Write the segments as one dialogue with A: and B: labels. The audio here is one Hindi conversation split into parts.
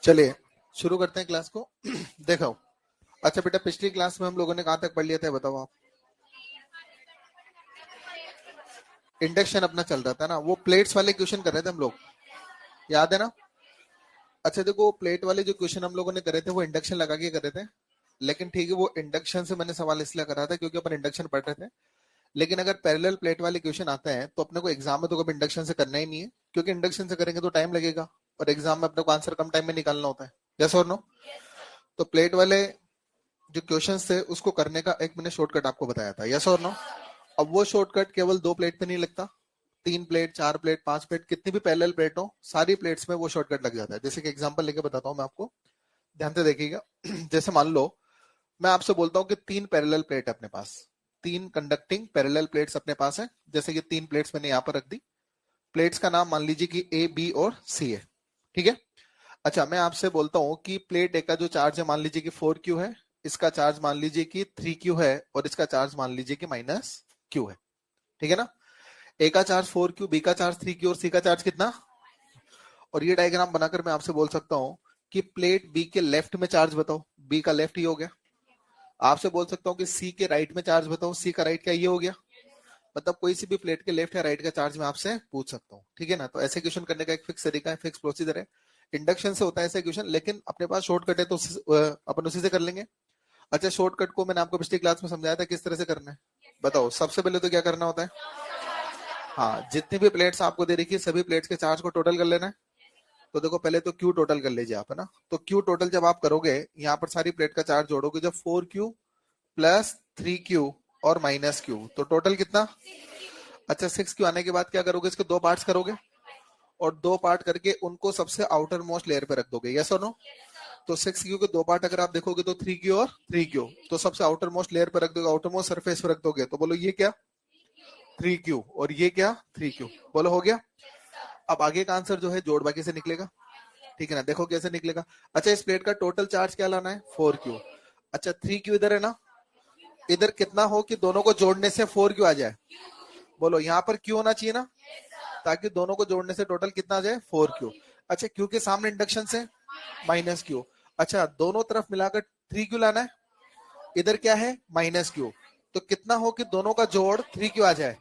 A: चलिए शुरू करते हैं क्लास को। देखो, अच्छा बेटा, पिछली क्लास में हम लोगों ने कहां तक पढ़ लिया था बताओ आप? इंडक्शन अपना चल रहा था ना, वो प्लेट्स वाले क्वेश्चन कर रहे थे हम लोग, याद है ना? अच्छा देखो, प्लेट वाले जो क्वेश्चन हम लोगों ने करे थे वो इंडक्शन लगा के करे थे, लेकिन ठीक है, वो इंडक्शन से मैंने सवाल इसलिए करा था क्योंकि अपन इंडक्शन पढ़ रहे थे। लेकिन अगर पैरेलल प्लेट वाले क्वेश्चन आते हैं तो अपने को एग्जाम में तो कभी इंडक्शन से करना ही नहीं है, क्योंकि इंडक्शन से करेंगे तो टाइम लगेगा और एग्जाम में अपने को आंसर कम टाइम में निकालना होता है। यस और नो? तो प्लेट वाले जो क्वेश्चंस थे उसको करने का एक मैंने शॉर्टकट आपको बताया था। यस और नो? अब वो शॉर्टकट केवल 2 प्लेट पे नहीं लगता, 3 प्लेट, 4 प्लेट, 5 प्लेट, कितनी भी पैरेलल प्लेट हो, सारी प्लेट्स में वो शॉर्टकट लग जाता है। जैसे कि एग्जांपल लेके बताता हूँ मैं आपको, ध्यान से देखिएगा। जैसे मान लो मैं आपसे बोलता हूँ कि 3 पैरेलल प्लेट है अपने पास, 3 कंडक्टिंग पैरेलल प्लेट्स अपने पास है। जैसे कि 3 प्लेट्स मैंने यहाँ पर रख दी, प्लेट्स का नाम मान लीजिए कि ए, बी और सी है, ठीक है? अच्छा, मैं आपसे बोलता हूँ कि प्लेट ए का जो चार्ज है मान लीजिए कि 4Q है, इसका चार्ज मान लीजिए कि 3Q है और इसका चार्ज मान लीजिए कि -Q है, ठीक है ना? ए का चार्ज 4Q, बी का चार्ज 3Q और सी का चार्ज कितना? और ये डायग्राम बनाकर मैं आपसे बोल सकता हूँ कि प्लेट बी के लेफ्ट में चार्ज बताओ, बी का लेफ्ट ये हो गया। आपसे बोल सकता हूँ कि सी के राइट में चार्ज बताओ, सी का राइट क्या ये हो गया। मतलब कोई सी भी प्लेट के लेफ्ट या राइट का चार्ज मैं आपसे पूछ सकता हूँ, ठीक है ना? तो ऐसे क्वेश्चन करने का एक फिक्स तरीका है, फिक्स प्रोसीजर है। इंडक्शन से होता है ऐसे क्वेश्चन, लेकिन अपने पास शॉर्टकट है तो अपन उसी से कर लेंगे। अच्छा, शॉर्टकट को मैंने आपको पिछली क्लास में समझाया था किस तरह से करना है, बताओ। सबसे पहले तो क्या करना होता है? हाँ, जितनी भी प्लेट्स आपको दे रखी है सभी प्लेट्स के चार्ज को टोटल कर लेना है। तो देखो, पहले तो क्यू टोटल कर लीजिए आप, है ना? तो क्यू टोटल जब आप करोगे, यहाँ पर सारी प्लेट का चार्ज जोड़ोगे, जब 4Q प्लस 3Q और -Q, तो टोटल कितना? अच्छा, 6Q आने के बाद क्या करोगे, इसके 2 पार्ट्स करोगे और 2 पार्ट करके उनको सबसे आउटर मोस्ट लेयर पे रख दोगे। यस और नो? तो 6Q के 2 पार्ट अगर आप देखोगे तो 3Q और 3Q, तो सबसे आउटर मोस्ट लेयर पे रख दोगे, आउटर मोस्ट सरफेस पे रख दोगे। तो बोलो ये क्या? 3Q और ये क्या? 3Q। बोलो हो गया। अब आगे का आंसर जो है जोड़ बाकी से निकलेगा, ठीक है ना? देखो कैसे निकलेगा। अच्छा, इस प्लेट का टोटल चार्ज क्या लाना है? 4Q। अच्छा, 3Q इधर है ना, इधर कितना हो कि दोनों को जोड़ने से 4Q आ जाए? बोलो, यहाँ पर Q होना चाहिए ना, ताकि दोनों को जोड़ने से टोटल कितना आ जाए? 4Q। अच्छा, Q के सामने इंडक्शन से -Q। अच्छा, दोनों तरफ मिलाकर 3Q लाना है, इधर क्या है? -Q। तो कितना हो कि दोनों का जोड़ 3Q आ जाए?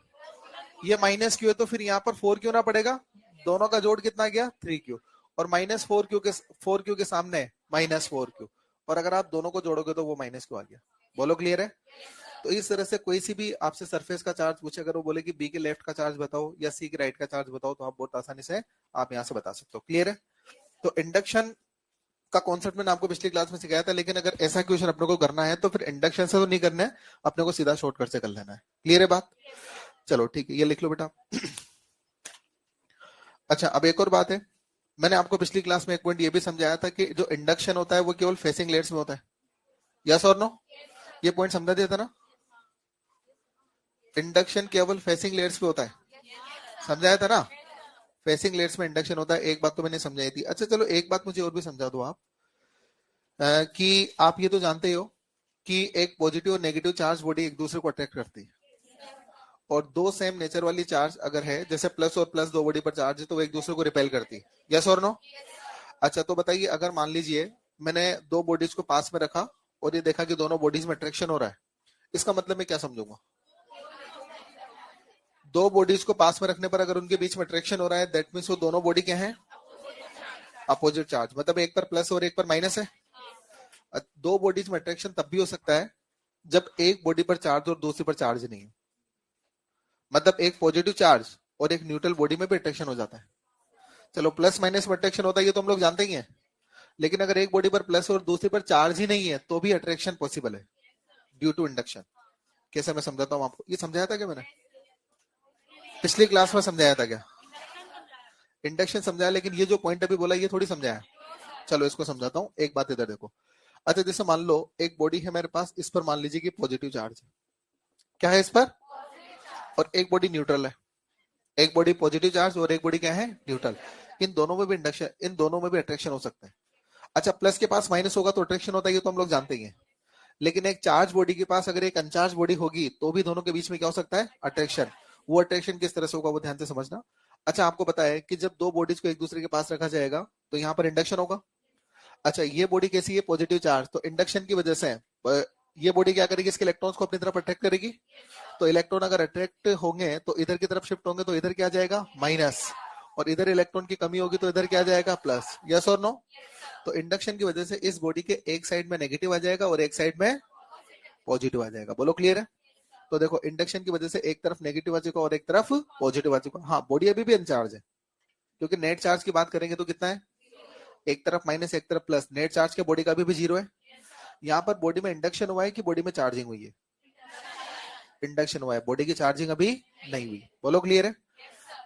A: ये -Q है तो फिर यहाँ पर 4Q ना पड़ेगा, दोनों का जोड़ कितना गया? 3Q। और -4Q के सामने -4Q, और अगर आप दोनों को जोड़ोगे तो वो -Q आ गया। बोलो क्लियर है? तो इस तरह से कोई सी भी आपसे सरफेस का चार्ज पूछे, अगर वो बोले कि बी के लेफ्ट का चार्ज बताओ या सी के राइट का चार्ज बताओ, तो आप बहुत आसानी से आप यहाँ से बता सकते हो। क्लियर है? तो इंडक्शन का कॉन्सेप्ट मैंने आपको पिछली क्लास में सिखाया था, लेकिन अगर ऐसा क्वेश्चन अपने को करना है तो फिर इंडक्शन से तो नहीं करना है, अपने को सीधा शॉर्टकट से कर लेना है। क्लियर है बात? चलो ठीक है, ये लिख लो बेटा। अच्छा, अब एक और बात है, मैंने आपको पिछली क्लास में एक पॉइंट ये भी समझाया था कि जो इंडक्शन होता है वो केवल फेसिंग लेयर्स में होता है। यस और नो? ये पॉइंट समझा दिया था ना? इंडक्शन केवल फेसिंग लेयर्स पे होता है, समझाया था ना? फेसिंग लेयर्स में इंडक्शन होता है, एक बात तो मैंने समझाई थी। अच्छा चलो, एक बात मुझे और भी समझा दो आप, कि आप ये तो जानते हो कि एक पॉजिटिव और नेगेटिव चार्ज बॉडी एक दूसरे को अट्रैक्ट करती है, और दो सेम नेचर वाली चार्ज अगर है, जैसे प्लस और प्लस दो बॉडी पर चार्ज है, तो वो एक दूसरे को रिपेल करती है। यस और नो? अच्छा, तो बताइए, अगर मान लीजिए मैंने दो बॉडीज को पास में रखा और ये देखा कि दोनों बॉडीज में अट्रैक्शन हो रहा है, इसका मतलब मैं क्या समझूंगा? दो बॉडीज को पास में रखने पर अगर उनके बीच में अट्रैक्शन हो रहा है, दैट मीन्स वो दोनों बॉडी क्या है? Opposite charge. मतलब एक पर प्लस और एक पर माइनस है। दो बॉडीज में अट्रैक्शन तब भी हो सकता है जब एक बॉडी पर चार्ज और दूसरी पर चार्ज नहीं है। मतलब एक पॉजिटिव चार्ज और एक न्यूट्रल बॉडी में भी अट्रैक्शन हो जाता है। चलो, प्लस माइनस में अट्रैक्शन होता है ये तो हम लोग जानते ही हैं, लेकिन अगर एक बॉडी पर प्लस और दूसरी पर चार्ज ही नहीं है तो भी अट्रैक्शन पॉसिबल है ड्यू टू इंडक्शन। कैसे मैं समझाता हूँ आपको, ये समझाया था क्या मैंने पिछली क्लास में? समझाया था क्या? इंडक्शन समझाया, लेकिन ये जो पॉइंट अभी बोला ये थोड़ी समझाया। चलो इसको समझाता हूँ, एक बात इधर देखो। अच्छा, जैसे मान लो एक बॉडी है मेरे पास, इस पर मान लीजिए कि पॉजिटिव चार्ज है, क्या है इस पर, और एक बॉडी न्यूट्रल है। एक बॉडी पॉजिटिव चार्ज और एक बॉडी क्या है? न्यूट्रल। इन दोनों में भी इंडक्शन, इन दोनों में भी अट्रैक्शन हो सकता है। अच्छा, प्लस के पास माइनस होगा तो अट्रैक्शन होता है, ये तो हम लोग जानते ही हैं। लेकिन एक चार्ज बॉडी के पास अगर एक अनचार्ज बॉडी होगी तो भी दोनों के बीच में क्या हो सकता है? अट्रैक्शन। वो अट्रैक्शन किस तरह से होगा वो ध्यान से समझना। अच्छा, आपको पता है कि जब दो बॉडीज को एक दूसरे के पास रखा जाएगा तो यहाँ पर इंडक्शन होगा। अच्छा ये बॉडी कैसी है, पॉजिटिव चार्ज, तो इंडक्शन की वजह से ये बॉडी क्या करेगी, इसके इलेक्ट्रॉन्स को अपनी तरफ अट्रैक्ट करेगी। तो इलेक्ट्रॉन अगर अट्रैक्ट होंगे तो इधर की तरफ शिफ्ट होंगे, तो इधर क्या जाएगा माइनस, और इधर इलेक्ट्रॉन की कमी होगी तो इधर क्या जाएगा प्लस। यस और नो। तो इंडक्शन की वजह से इस बॉडी के एक साइड में नेगेटिव आ जाएगा और एक साइड में पॉजिटिव आ जाएगा। बोलो क्लियर है। तो देखो इंडक्शन की वजह से एक तरफ नेगेटिव आ चुका और एक तरफ पॉजिटिव आ चुका। हाँ बॉडी अभी भी अनचार्ज है, क्योंकि नेट चार्ज की बात करेंगे तो कितना है, एक तरफ माइनस एक तरफ प्लस, नेट चार्ज के बॉडी का भी जीरो है। यहाँ पर बॉडी में इंडक्शन हुआ है कि बॉडी में चार्जिंग हुई है, इंडक्शन हुआ है, बॉडी की चार्जिंग अभी नहीं हुई। बोलो क्लियर है।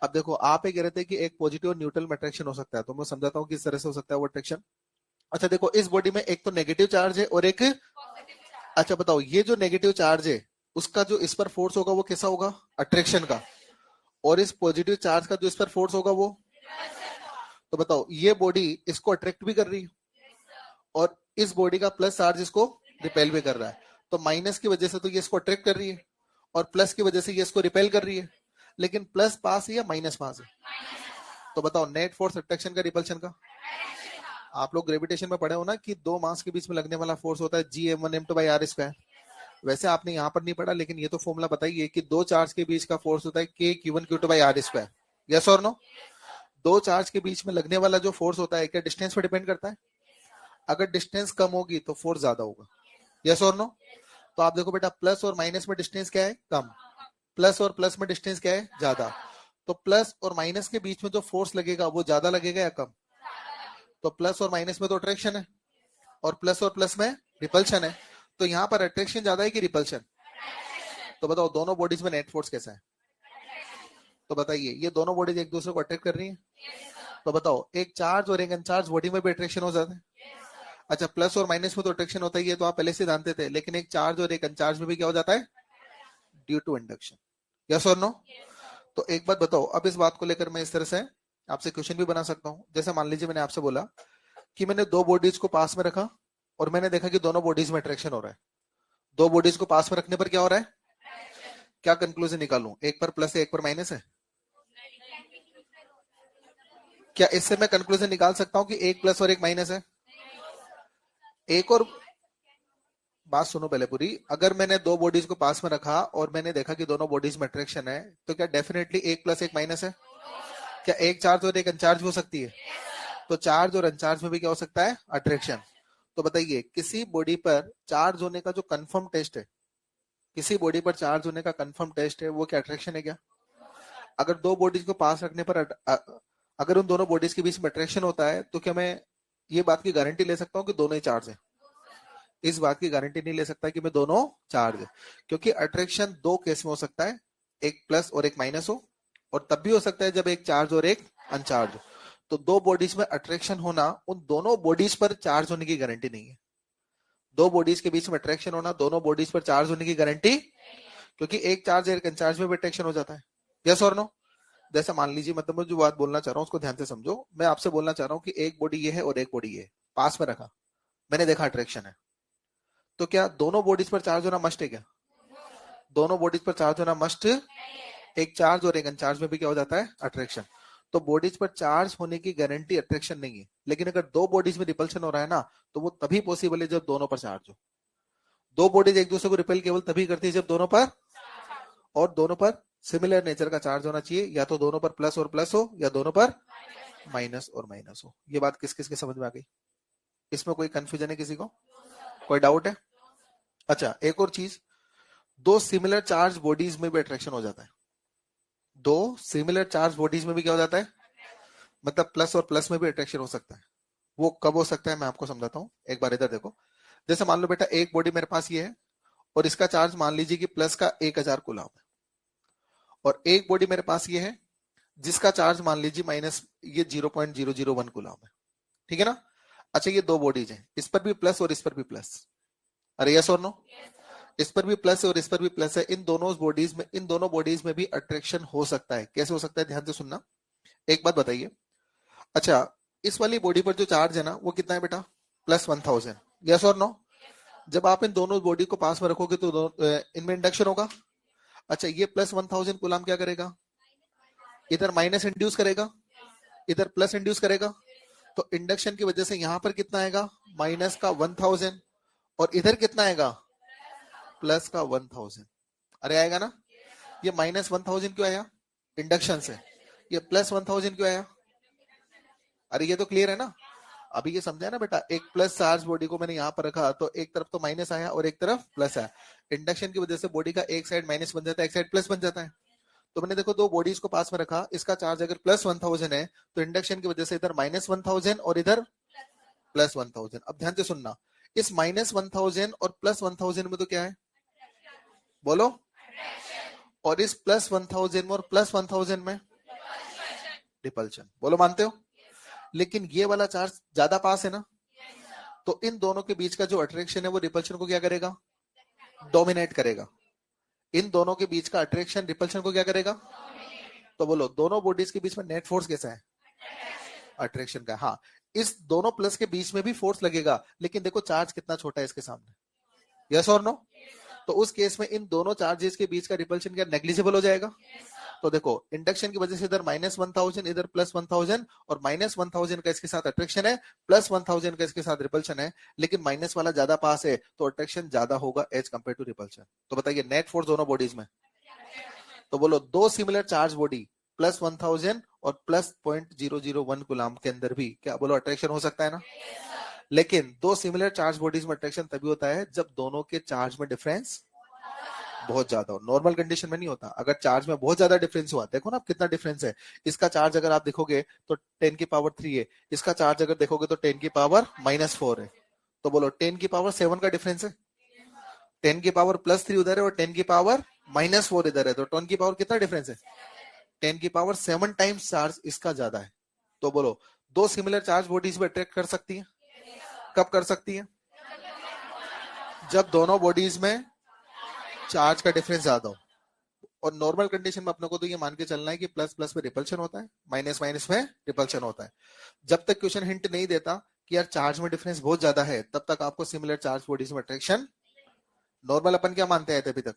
A: अब देखो आप ये कह रहे थे कि एक पॉजिटिव और न्यूट्रल में अट्रैक्शन हो सकता है, तो मैं समझाता हूँ किस तरह से हो सकता है वो अट्रैक्शन। अच्छा देखो इस बॉडी में एक तो नेगेटिव चार्ज है और एक, अच्छा बताओ ये जो नेगेटिव चार्ज है उसका जो इस पर फोर्स होगा वो कैसा होगा, अट्रैक्शन का, और इस पॉजिटिव चार्ज का जो इस पर फोर्स होगा वो, तो बताओ ये बॉडी इसको अट्रैक्ट भी कर रही है और इस बॉडी का प्लस चार्ज इसको रिपेल भी कर रहा है। तो माइनस की वजह से तो ये इसको अट्रैक्ट कर रही है और प्लस की वजह से ये इसको रिपेल कर रही है, लेकिन प्लस पास है या माइनस पास है, तो बताओ नेट फोर्स अट्रैक्शन का रिपल्शन का। आप लोग ग्रेविटेशन में पढ़े हो ना कि दो मास के बीच में लगने वाला फोर्स होता है G m1m2/r²। वैसे आपने यहाँ पर नहीं पढ़ा, लेकिन ये तो फॉर्मूला बताइए कि दो चार्ज के बीच का फोर्स होता है K(Q1Q2/r²। यस और नो। दो चार्ज के बीच में लगने वाला जो फोर्स होता है क्या डिस्टेंस पर डिपेंड करता है, अगर डिस्टेंस कम होगी तो फोर्स ज्यादा होगा। यस और नो। तो आप देखो बेटा प्लस और माइनस में डिस्टेंस क्या है, कम, प्लस और प्लस में डिस्टेंस क्या है, ज्यादा। तो प्लस और माइनस के बीच में जो फोर्स लगेगा वो ज्यादा लगेगा या कम, तो प्लस और माइनस में तो अट्रैक्शन है और प्लस में रिपल्शन है, तो यहाँ पर अट्रैक्शन ज्यादा है कि रिपल्शन। तो बताओ दोनों बॉडीज में नेट फोर्स कैसा है, तो बताइए ये दोनों बॉडीज एक दूसरे को अट्रैक्ट कर रही है, तो बताओ एक चार्ज और एक अनचार्ज बॉडी में भी अट्रैक्शन हो जाता है। अच्छा प्लस और माइनस में तो अट्रैक्शन होता ही है, तो आप पहले से जानते थे, लेकिन एक चार्ज और एक अनचार्ज में भी क्या हो जाता है, ड्यू टू इंडक्शन। यस और नो। तो एक बात बताओ, अब इस बात को लेकर मैं इस तरह से आपसे क्वेश्चन भी बना सकता हूं। जैसे मान लीजिए मैंने आपसे बोला कि मैंने दो बॉडीज को पास में रखा और मैंने देखा कि दोनों बॉडीज में अट्रैक्शन हो रहा है। दो बॉडीज को पास में रखने पर क्या हो रहा है, क्या कंक्लूजन निकालूं, एक पर प्लस है एक पर माइनस है, क्या इससे मैं कंक्लूजन निकाल सकता हूं कि एक प्लस और एक माइनस है। एक और बात सुनो पहले पूरी, अगर मैंने दो बॉडीज को पास में रखा और मैंने देखा कि दोनों बॉडीज में अट्रैक्शन है, तो क्या डेफिनेटली एक प्लस एक माइनस है, क्या एक चार्ज और एक अनचार्ज हो सकती है, तो चार्ज और अनचार्ज में भी क्या हो सकता है, अट्रैक्शन। तो बताइए किसी बॉडी पर चार्ज होने का जो कंफर्म टेस्ट है, किसी बॉडी पर चार्ज होने का कंफर्म टेस्ट है, वो क्या अट्रैक्शन है क्या। अगर दो बॉडीज को पास रखने पर अगर उन दोनों बॉडीज के बीच में अट्रैक्शन होता है, तो क्या मैं ये बात की गारंटी ले सकता हूँ कि दोनों ही चार्ज है, इस बात की गारंटी नहीं ले सकता कि मैं दोनों चार्ज है, क्योंकि अट्रैक्शन दो केस में हो सकता है, एक प्लस और एक माइनस हो, और तब भी हो सकता है जब एक चार्ज और एक अनचार्ज हो। तो दो बॉडीज में अट्रैक्शन होना उन दोनों बॉडीज पर चार्ज होने की गारंटी नहीं है। दो बॉडीज के बीच में अट्रैक्शन होना दोनों बॉडीज पर चार्ज होने की गारंटी, क्योंकि एक चार्ज एक अनचार्ज में भी अट्रैक्शन हो जाता है। यस और नो। जैसे मान लीजिए, मतलब मैं जो बात बोलना चाह रहा हूँ उसको ध्यान से समझो। मैं आपसे बोलना चाह रहा हूँ कि एक बॉडी ये है और एक बॉडी ये है, पास में रखा, मैंने देखा अट्रैक्शन है, तो क्या दोनों बॉडीज पर चार्ज होना मस्ट है क्या, दोनों बॉडीज पर चार्ज होना मस्ट, एक चार्ज और एक अनचार्ज में भी क्या हो जाता है, अट्रैक्शन। तो बॉडीज पर चार्ज होने की गारंटी अट्रैक्शन नहीं है, लेकिन अगर दो बॉडीज में रिपल्शन हो रहा है ना, तो वो तभी पॉसिबल है जब दोनों पर चार्ज हो। दो बॉडीज एक दूसरे को रिपेल केवल तभी करती है जब दोनों पर, और दोनों पर सिमिलर नेचर का चार्ज होना चाहिए, या तो दोनों पर प्लस और प्लस हो या दोनों पर माइनस और माइनस हो। ये बात किस किस के समझ में आ गई, इसमें कोई कंफ्यूजन है किसी को, कोई डाउट है। अच्छा एक और चीज, दो सिमिलर चार्ज बॉडीज में भी अट्रैक्शन हो जाता है, दो सिमिलर चार्ज बॉडीज में भी क्या हो जाता है, मतलब प्लस और प्लस में भी अट्रैक्शन हो सकता है। वो कब हो सकता है मैं आपको समझाता हूँ, एक बार इधर देखो। जैसे मान लो बेटा एक बॉडी मेरे पास ये है और इसका चार्ज मान लीजिए कि प्लस का 1000 कूलम है, और एक बॉडी मेरे पास ये है जिसका चार्ज मान लीजिए माइनस ये 0.001 कूलम है, ठीक है ना। अच्छा ये दो बॉडीज हैं, इस पर भी प्लस और इस पर भी प्लस, अरे यस और नो, इस पर भी प्लस है और इस पर भी प्लस है, इन दोनों बॉडीज में भी अट्रैक्शन हो सकता है। कैसे हो सकता है, ध्यान से सुनना। एक बात बताइए, अच्छा इस वाली बॉडी पर जो चार्ज है ना वो कितना है बेटा, +1000, यस और नो। जब आप इन दोनों बॉडी को पास में रखोगे तो इनमें इंडक्शन होगा। अच्छा ये +1000 कूलम क्या करेगा, इधर माइनस इंड्यूस करेगा, इधर प्लस इंड्यूस करेगा, तो इंडक्शन की वजह से यहां पर कितना आएगा, माइनस का 1000, और इधर कितना आएगा, प्लस का 1000। अरे आएगा ना, ये माइनस 1000 क्यों आया इंडक्शन से, ये प्लस 1000 क्यों आया। अरे ये तो क्लियर है ना, अभी ये समझा ना बेटा, एक प्लस चार्ज बॉडी को मैंने यहाँ पर रखा तो एक तरफ तो माइनस आया और एक तरफ प्लस आया। इंडक्शन की वजह से बॉडी का एक साइड माइनस बन जाता है, एक साइड प्लस बन जाता है। तो मैंने देखो दो बॉडीज को पास में रखा, इसका चार्ज अगर प्लस 1000 है तो इंडक्शन की वजह से इधर माइनस 1000 और इधर प्लस 1000। अब ध्यान से सुनना, इस माइनस 1000 और प्लस 1000 में तो क्या है, बोलो, और इस प्लस 1000 में और प्लस 1000 में रिपल्शन, बोलो मानते हो। लेकिन ये वाला चार्ज ज्यादा पास है ना, तो इन दोनों के बीच का जो अट्रैक्शन है वो रिपल्शन को क्या करेगा, डोमिनेट करेगा। इन दोनों के बीच का अट्रैक्शन रिपल्शन को क्या करेगा। तो बोलो दोनों बॉडीज के बीच में नेट फोर्स कैसा है, अट्रैक्शन का। हाँ, इस दोनों प्लस के बीच में भी फोर्स लगेगा, लेकिन देखो चार्ज कितना छोटा है इसके सामने, यस और नो। तो उस केस में इन दोनों चार्जेस के बीच का रिपल्शन क्या नेग्लिजिबल हो जाएगा। तो देखो इंडक्शन की वजह से इधर माइनस 1000 इधर प्लस 1000, और माइनस 1000 का इसके साथ अट्रैक्शन है, प्लस 1000 का इसके साथ रिपल्शन है, लेकिन माइनस वाला ज्यादा पास है तो अट्रैक्शन ज्यादा होगा एज कंपेयर टू रिपल्शन। तो बताइए नेट फोर्स दोनों बॉडीज में। तो बोलो दो सिमिलर चार्ज बॉडी प्लस 1000 और प्लस 0.001 कूलम्ब के अंदर भी क्या बोलो अट्रैक्शन हो सकता है ना। लेकिन दो सिमिलर चार्ज बॉडीज में अट्रैक्शन तभी होता है जब दोनों के चार्ज में डिफरेंस बहुत ज्यादा हो, नॉर्मल कंडीशन में नहीं होता। अगर चार्ज में बहुत ज्यादा डिफरेंस हुआ, देखो ना कितना डिफरेंस है, इसका चार्ज अगर आप देखोगे तो 10 की पावर 3 है, इसका चार्ज अगर देखोगे तो 10 की पावर -4 है। तो बोलो 10 की पावर 7 का डिफरेंस है, 10 की पावर +3 उधर है और 10 की पावर -4 इधर है, तो 10 की पावर कितना डिफरेंस है, 10 की पावर 7 टाइम्स चार्ज इसका ज्यादा है। तो बोलो दो सिमिलर चार्ज बॉडीज में अट्रैक्ट कर सकती है, कब कर सकती है, जब दोनों बॉडीज में चार्ज का डिफरेंस ज्यादा हो। और नॉर्मल कंडीशन में अपने को तो ये मान के चलना है कि प्लस प्लस में रिपल्शन होता है, माइनस माइनस में रिपल्शन होता है। जब तक क्वेश्चन हिंट नहीं देता कि यार चार्ज में डिफरेंस बहुत ज्यादा है, तब तक आपको सिमिलर चार्ज बॉडीज में अट्रैक्शन, नॉर्मल अपन क्या मानते थे अभी तक,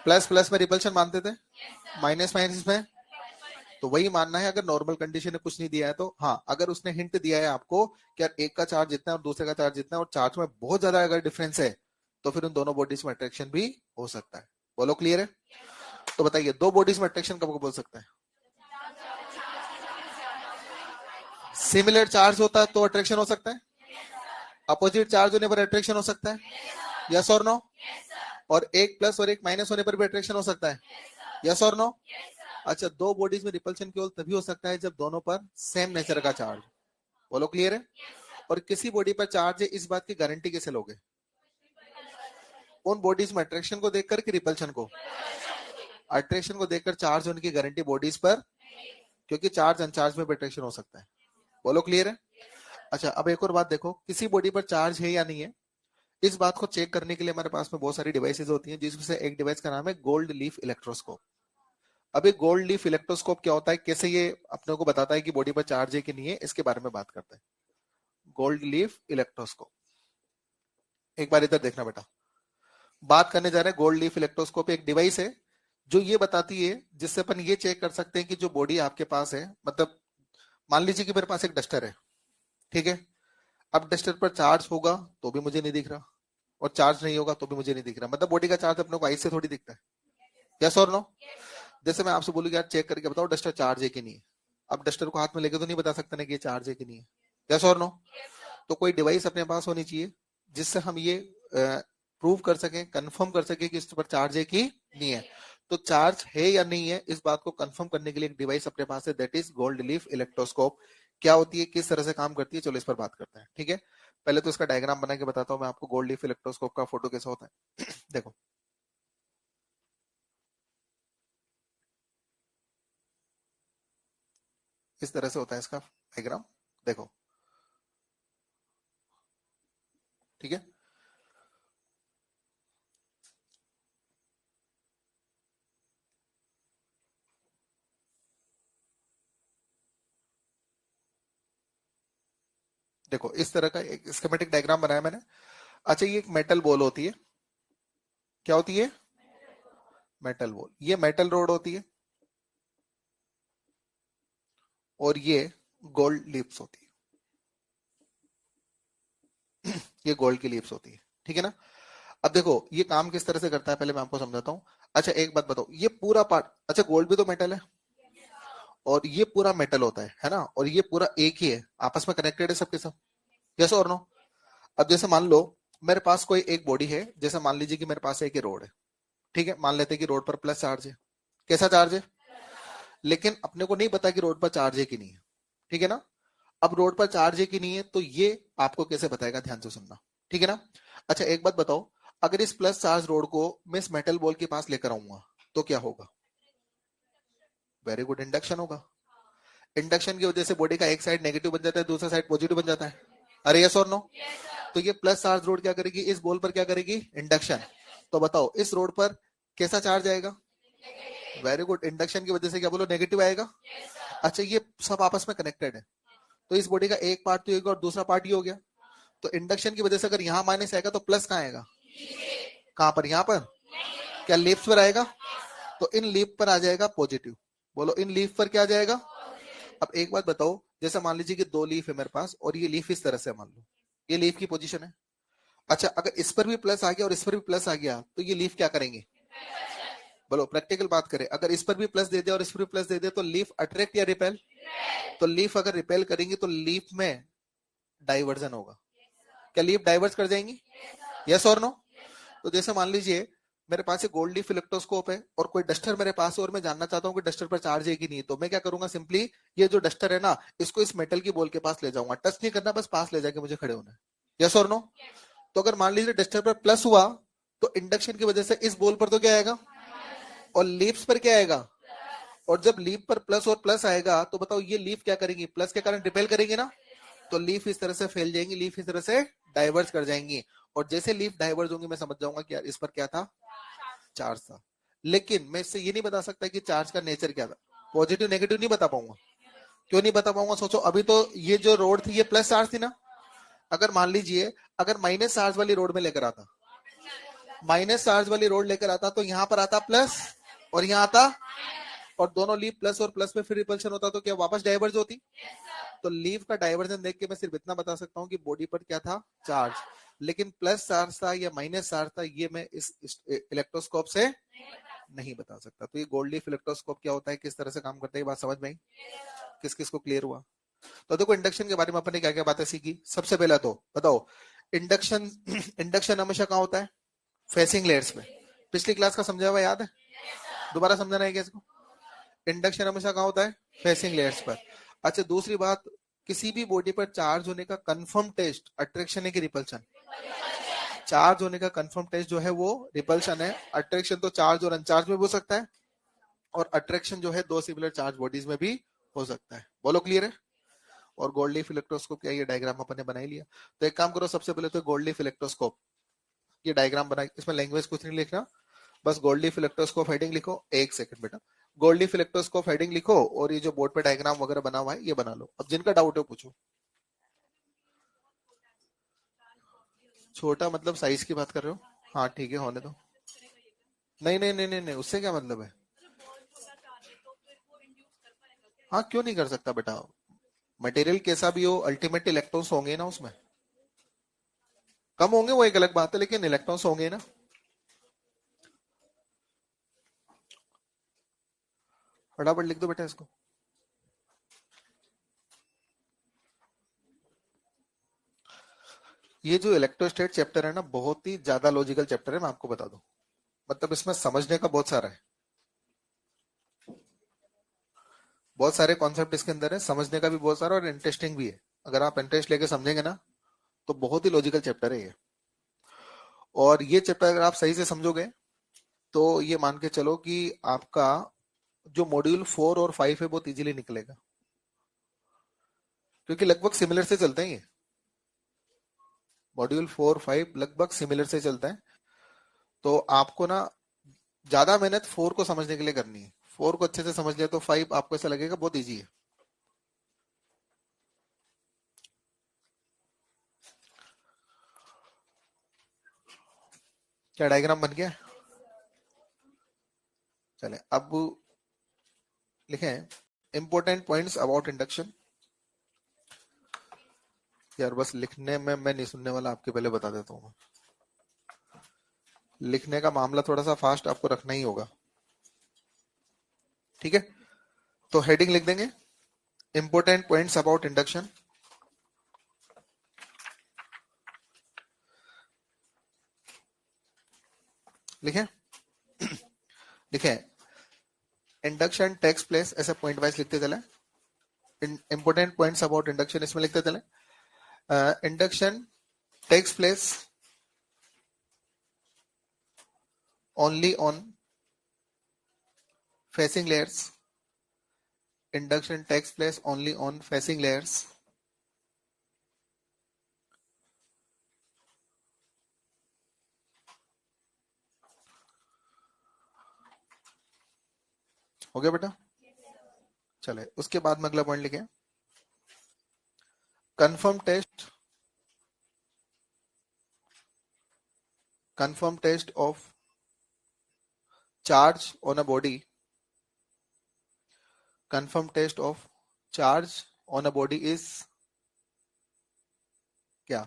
A: प्लस प्लस में रिपल्शन मानते थे, माइनस माइनस में। तो वही मानना है, अगर नॉर्मल कंडीशन में कुछ नहीं दिया है तो। हाँ, अगर उसने हिंट दिया है आपको कि यार एक का चार्ज जितना है और दूसरे का चार्ज जितना है और चार्ज में बहुत ज्यादा अगर डिफरेंस है, तो फिर उन दोनों बॉडीज में अट्रैक्शन भी हो सकता है। बोलो क्लियर है। तो बताइए दो बॉडीज में अट्रैक्शन कब बोल सकते हैं, सिमिलर चार्ज होता है तो अट्रैक्शन हो सकता है, अपोजिट चार्ज होने पर अट्रैक्शन हो सकता है, यस और नो। और एक प्लस और एक माइनस होने पर भी अट्रैक्शन हो सकता है, यस और नो। अच्छा, दो बॉडीज में रिपल्शन केवल तभी हो सकता है जब दोनों पर सेम नेचर का चार्ज। बोलो क्लियर है। और किसी बॉडी पर चार्ज है इस बात की गारंटी कैसे लोगे, उन बॉडीज में अट्रैक्शन को देखकर कि रिपल्शन को, अट्रैक्शन को देखकर चार्ज होने की गारंटी बॉडीज पर, क्योंकि चार्ज अनचार्ज में भी अट्रैक्शन हो सकता है। बोलो क्लियर है। अच्छा, अब एक और बात देखो, किसी बॉडी पर चार्ज है या नहीं है, इस बात को चेक करने के लिए हमारे पास में बहुत सारी डिवाइसेज होती हैं, जिसमें से एक डिवाइस का नाम है गोल्ड लीफ इलेक्ट्रोस्कोप। अब ये गोल्ड लीफ इलेक्ट्रोस्कोप क्या होता है, कैसे ये अपने को बताता है कि बॉडी पर चार्ज है कि नहीं है, इसके बारे में बात करते हैं। गोल्ड लीफ इलेक्ट्रोस्कोप, एक बार इधर देखना बेटा, बात करने जा रहे हैं। गोल्ड लीफ इलेक्ट्रोस्कोप एक डिवाइस है जो ये बताती है, जिससे अपन ये चेक कर सकते हैं कि जो बॉडी आपके पास है, मतलब मान लीजिए कि मेरे पास एक डस्टर है, ठीक है। अब डस्टर पर चार्ज होगा तो भी मुझे नहीं दिख रहा, और चार्ज नहीं होगा तो भी मुझे नहीं दिख रहा, मतलब बॉडी का चार्ज अपने को आई से थोड़ी दिखता है, यस और नो। जैसे मैं आपसे बोलूँ यार चेक करके बताओ डस्टर चार्ज है कि नहीं है, अब डस्टर को हाथ में लेके तो नहीं बता सकते ना कि ये चार्ज है कि नहीं है, यस और नो। तो कोई डिवाइस अपने पास होनी चाहिए जिससे हम ये प्रूव कर सकें, कंफर्म कर सकें कि इस पर चार्ज है कि नहीं है। तो चार्ज है या नहीं है इस बात को कंफर्म करने के लिए एक डिवाइस अपने पास है, that is gold leaf electroscope. क्या होती है, किस तरह से काम करती है, चलो इस पर बात करते हैं, ठीक है। पहले तो इसका डायग्राम बना के बताता हूं मैं आपको, गोल्ड लीफ इलेक्ट्रोस्कोप का फोटो कैसा होता है। देखो इस तरह से होता है इसका डायग्राम, देखो, ठीक है। देखो इस तरह का एक स्कीमेटिक डायग्राम बनाया मैंने। अच्छा, ये एक मेटल बॉल होती है, क्या होती है, मेटल बॉल, ये मेटल रोड होती है, और ये गोल्ड लीव्स होती है। ये गोल्ड की लीव्स होती है, ठीक है ना। अब देखो ये काम किस तरह से करता है, पहले मैं आपको समझाता हूँ। अच्छा एक बात बताओ, ये पूरा पार्ट, अच्छा गोल्ड भी तो मेटल है, और ये पूरा मेटल होता है ना, और ये पूरा एक ही है, आपस में कनेक्टेड है सबके सब, यस और नो। अब जैसे मान लो मेरे पास कोई एक बॉडी है, जैसे मान लीजिए कि मेरे पास एक रोड है, ठीक है, मान लेते हैं कि रोड पर प्लस चार्ज है। कैसा चार्ज है? लेकिन अपने को नहीं पता कि रोड पर चार्ज है कि नहीं है, ठीक है ना। अब रोड पर चार्ज है कि नहीं है, तो ये आपको कैसे बताएगा, ध्यान से सुनना, ठीक है ना। अच्छा एक बात बताओ, अगर इस प्लस चार्ज रोड को मैं इस मेटल बॉल के पास लेकर आऊंगा तो क्या होगा? वेरी गुड, इंडक्शन होगा। इंडक्शन की वजह से बॉडी का एक साइड नेगेटिव बन जाता है, दूसरा साइड पॉजिटिव बन जाता है। अरे यस और नो। तो ये प्लस चार्ज रोड क्या करेगी, इस बॉल पर क्या करेगी, इंडक्शन। तो बताओ इस रोड पर कैसा चार्ज आएगा? वेरी गुड, इंडक्शन की वजह से क्या बोलो, नेगेटिव आएगा। अच्छा ये सब आपस में कनेक्टेड है, तो इस बॉडी का एक पार्ट तो ये हो गया और दूसरा पार्ट ये हो गया। तो इंडक्शन की वजह से अगर यहाँ माइनस आएगा तो प्लस कहाँ आएगा? कहां पर, यहाँ पर? क्या लीफ्स पर आएगा? तो इन लीफ पर आ जाएगा पॉजिटिव। बोलो इन लीफ पर क्या आ जाएगा? अब एक बात बताओ, जैसे मान लीजिए कि दो लीफ है मेरे पास, और ये लीफ इस तरह से मान लो, ये लीफ की पोजीशन है। अच्छा अगर इस पर भी प्लस आ गया और इस पर भी प्लस आ गया तो ये लीफ क्या करेंगे? बोलो प्रैक्टिकल बात करें, अगर इस पर भी प्लस दे दिया और इस पर भी प्लस दे दिया तो लीफ अट्रैक्ट या रिपेल? तो लीफ अगर रिपेल करेंगी तो लीफ में डाइवर्जन होगा। क्या लीफ डाइवर्स कर जाएंगी? यस और नो। तो जैसे मान लीजिए मेरे पास एक गोल्ड लीफ इलेक्ट्रोस्कोप है और कोई डस्टर मेरे पास है, और मैं जानना चाहता हूँ कि डस्टर पर चार्ज है कि नहीं, तो मैं क्या करूंगा, सिंपली ये जो डस्टर है ना, इसको इस मेटल की बॉल के पास ले जाऊंगा, टच नहीं करना, बस पास ले जाके मुझे खड़े होना है। यस और नो। तो अगर मान लीजिए डस्टर पर प्लस हुआ तो इंडक्शन की वजह से इस बॉल पर तो क्या आएगा, और लीव्स पर क्या आएगा? और जब लीफ पर प्लस और प्लस आएगा तो बताओ ये लीफ क्या करेंगी, प्लस के कारण रिपेल करेंगे ना। तो लीफ इस तरह से फैल जाएंगी, लीफ इस तरह से डाइवर्स कर जाएंगी, और जैसे लीफ डाइवर्स होंगी मैं समझ जाऊंगा कि यार इस पर क्या था, चार्ज था। लेकिन मैं इससे ये नहीं बता सकता कि चार्ज का नेचर क्या था, पॉजिटिव नेगेटिव नहीं बता पाऊंगा। क्यों नहीं बता पाऊंगा, सोचो अभी तो ये जो रोड थी ये प्लस चार्ज थी ना। अगर मान लीजिए अगर माइनस चार्ज वाली रोड में लेकर आता, माइनस चार्ज वाली रोड लेकर आता तो यहाँ पर आता प्लस और यहाँ आता, और दोनों लीफ प्लस और प्लस में फिर रिपल्शन होता तो क्या वापस डाइवर्ज होती? तो लीफ का डाइवर्जन देख के मैं सिर्फ इतना बता सकता हूँ कि बॉडी पर क्या था, चार्ज। लेकिन प्लस चार्ज था या माइनस चार्ज था ये मैं इस इलेक्ट्रोस्कोप से नहीं बता सकता। तो ये गोल्ड लीफ इलेक्ट्रोस्कोप क्या होता है, किस तरह से काम करता है, ये बात समझ में आई? किस किस को क्लियर हुआ? तो देखो इंडक्शन के बारे में अपन ने क्या क्या बातें सीखी। सबसे पहला तो बताओ, इंडक्शन इंडक्शन हमेशा कहाँ होता है, फेसिंग लेयर्स में। पिछली क्लास का समझा हुआ याद है? दोबारा समझाना है क्या इसको? इंडक्शन हमेशा कहाँ होता है, फेसिंग लेयर्स पर। अच्छा दूसरी बात, किसी भी बॉडी पर चार्ज होने का कंफर्म टेस्ट अट्रैक्शन है कि रिपल्शन? चार्ज होने का कंफर्म टेस्ट जो है वो रिपल्शन है। अट्रैक्शन तो चार्ज और अनचार्ज में भी हो सकता है, और अट्रैक्शन जो है दो सिमिलर चार्ज बॉडीज में भी हो सकता है। बोलो क्लियर है? और गोल्ड लीफ इलेक्ट्रोस्कोप क्या, ये डायग्राम अपन ने बना ही लिया। तो एक काम करो, सबसे पहले तो गोल्ड लीफ इलेक्ट्रोस्कोप ये डायग्राम बना, इसमें लैंग्वेज कुछ नहीं लिखना, बस गोल्ड लीफ इलेक्ट्रोस्कोप हेडिंग लिखो। एक सेकंड बेटा, गोल्ड लीफ इलेक्ट्रोस्कोप हेडिंग लिखो, और ये जो बोर्ड पे डायग्राम वगैरह बना हुआ है ये बना लो। अब जिनका डाउट है पूछो। छोटा मतलब साइज की बात कर रहे हो? हाँ ठीक है, होने दो। नहीं नहीं नहीं नहीं नहीं, उससे क्या मतलब है? हाँ क्यों नहीं कर सकता बेटा, मटेरियल कैसा भी हो अल्टीमेटली इलेक्ट्रॉन्स होंगे ना उसमें। कम होंगे वो एक अलग बात है, लेकिन इलेक्ट्रॉन्स होंगे ना। फटाफट लिख दो बेटा इसको। ये जो इलेक्ट्रोस्टेट चैप्टर है ना, बहुत ही ज्यादा लॉजिकल चैप्टर है, मैं आपको बता दूं। मतलब इसमें समझने का बहुत सारा है, बहुत सारे कॉन्सेप्ट इसके अंदर है, समझने का भी बहुत सारा, और इंटरेस्टिंग भी है। अगर आप इंटरेस्ट लेके समझेंगे ना तो बहुत ही लॉजिकल चैप्टर है ये। और ये चैप्टर अगर आप सही से समझोगे तो ये मान के चलो कि आपका जो मॉड्यूल 4 और 5 है बहुत इजीली निकलेगा, क्योंकि लगभग सिमिलर से चलते हैं ये। मॉड्यूल 4 5 लगभग सिमिलर से चलता है। तो आपको ना ज्यादा मेहनत 4 को समझने के लिए करनी है। 4 को अच्छे से समझ लिया तो 5 आपको ऐसा लगेगा बहुत इजी है। क्या डायग्राम बन गया? चले अब लिखें इंपॉर्टेंट पॉइंट्स अबाउट इंडक्शन। यार बस लिखने में मैं नहीं सुनने वाला, आपके पहले बता देता हूँ। लिखने का मामला थोड़ा सा फास्ट आपको रखना ही होगा, ठीक है। तो हेडिंग लिख देंगे, इंपोर्टेंट पॉइंट्स अबाउट इंडक्शन। लिखें, लिखें, इंडक्शन टेक्स प्लेस, ऐसे पॉइंट वाइज लिखते चले। इंपोर्टेंट पॉइंट्स अबाउट इंडक्शन इसमें लिखते चले। Induction takes place only on facing layers. Induction takes place only on facing layers. हो गया बेटा? चले उसके बाद में अगला पॉइंट लिखे, confirm test of charge on a body. Confirm test of charge on a body is क्या?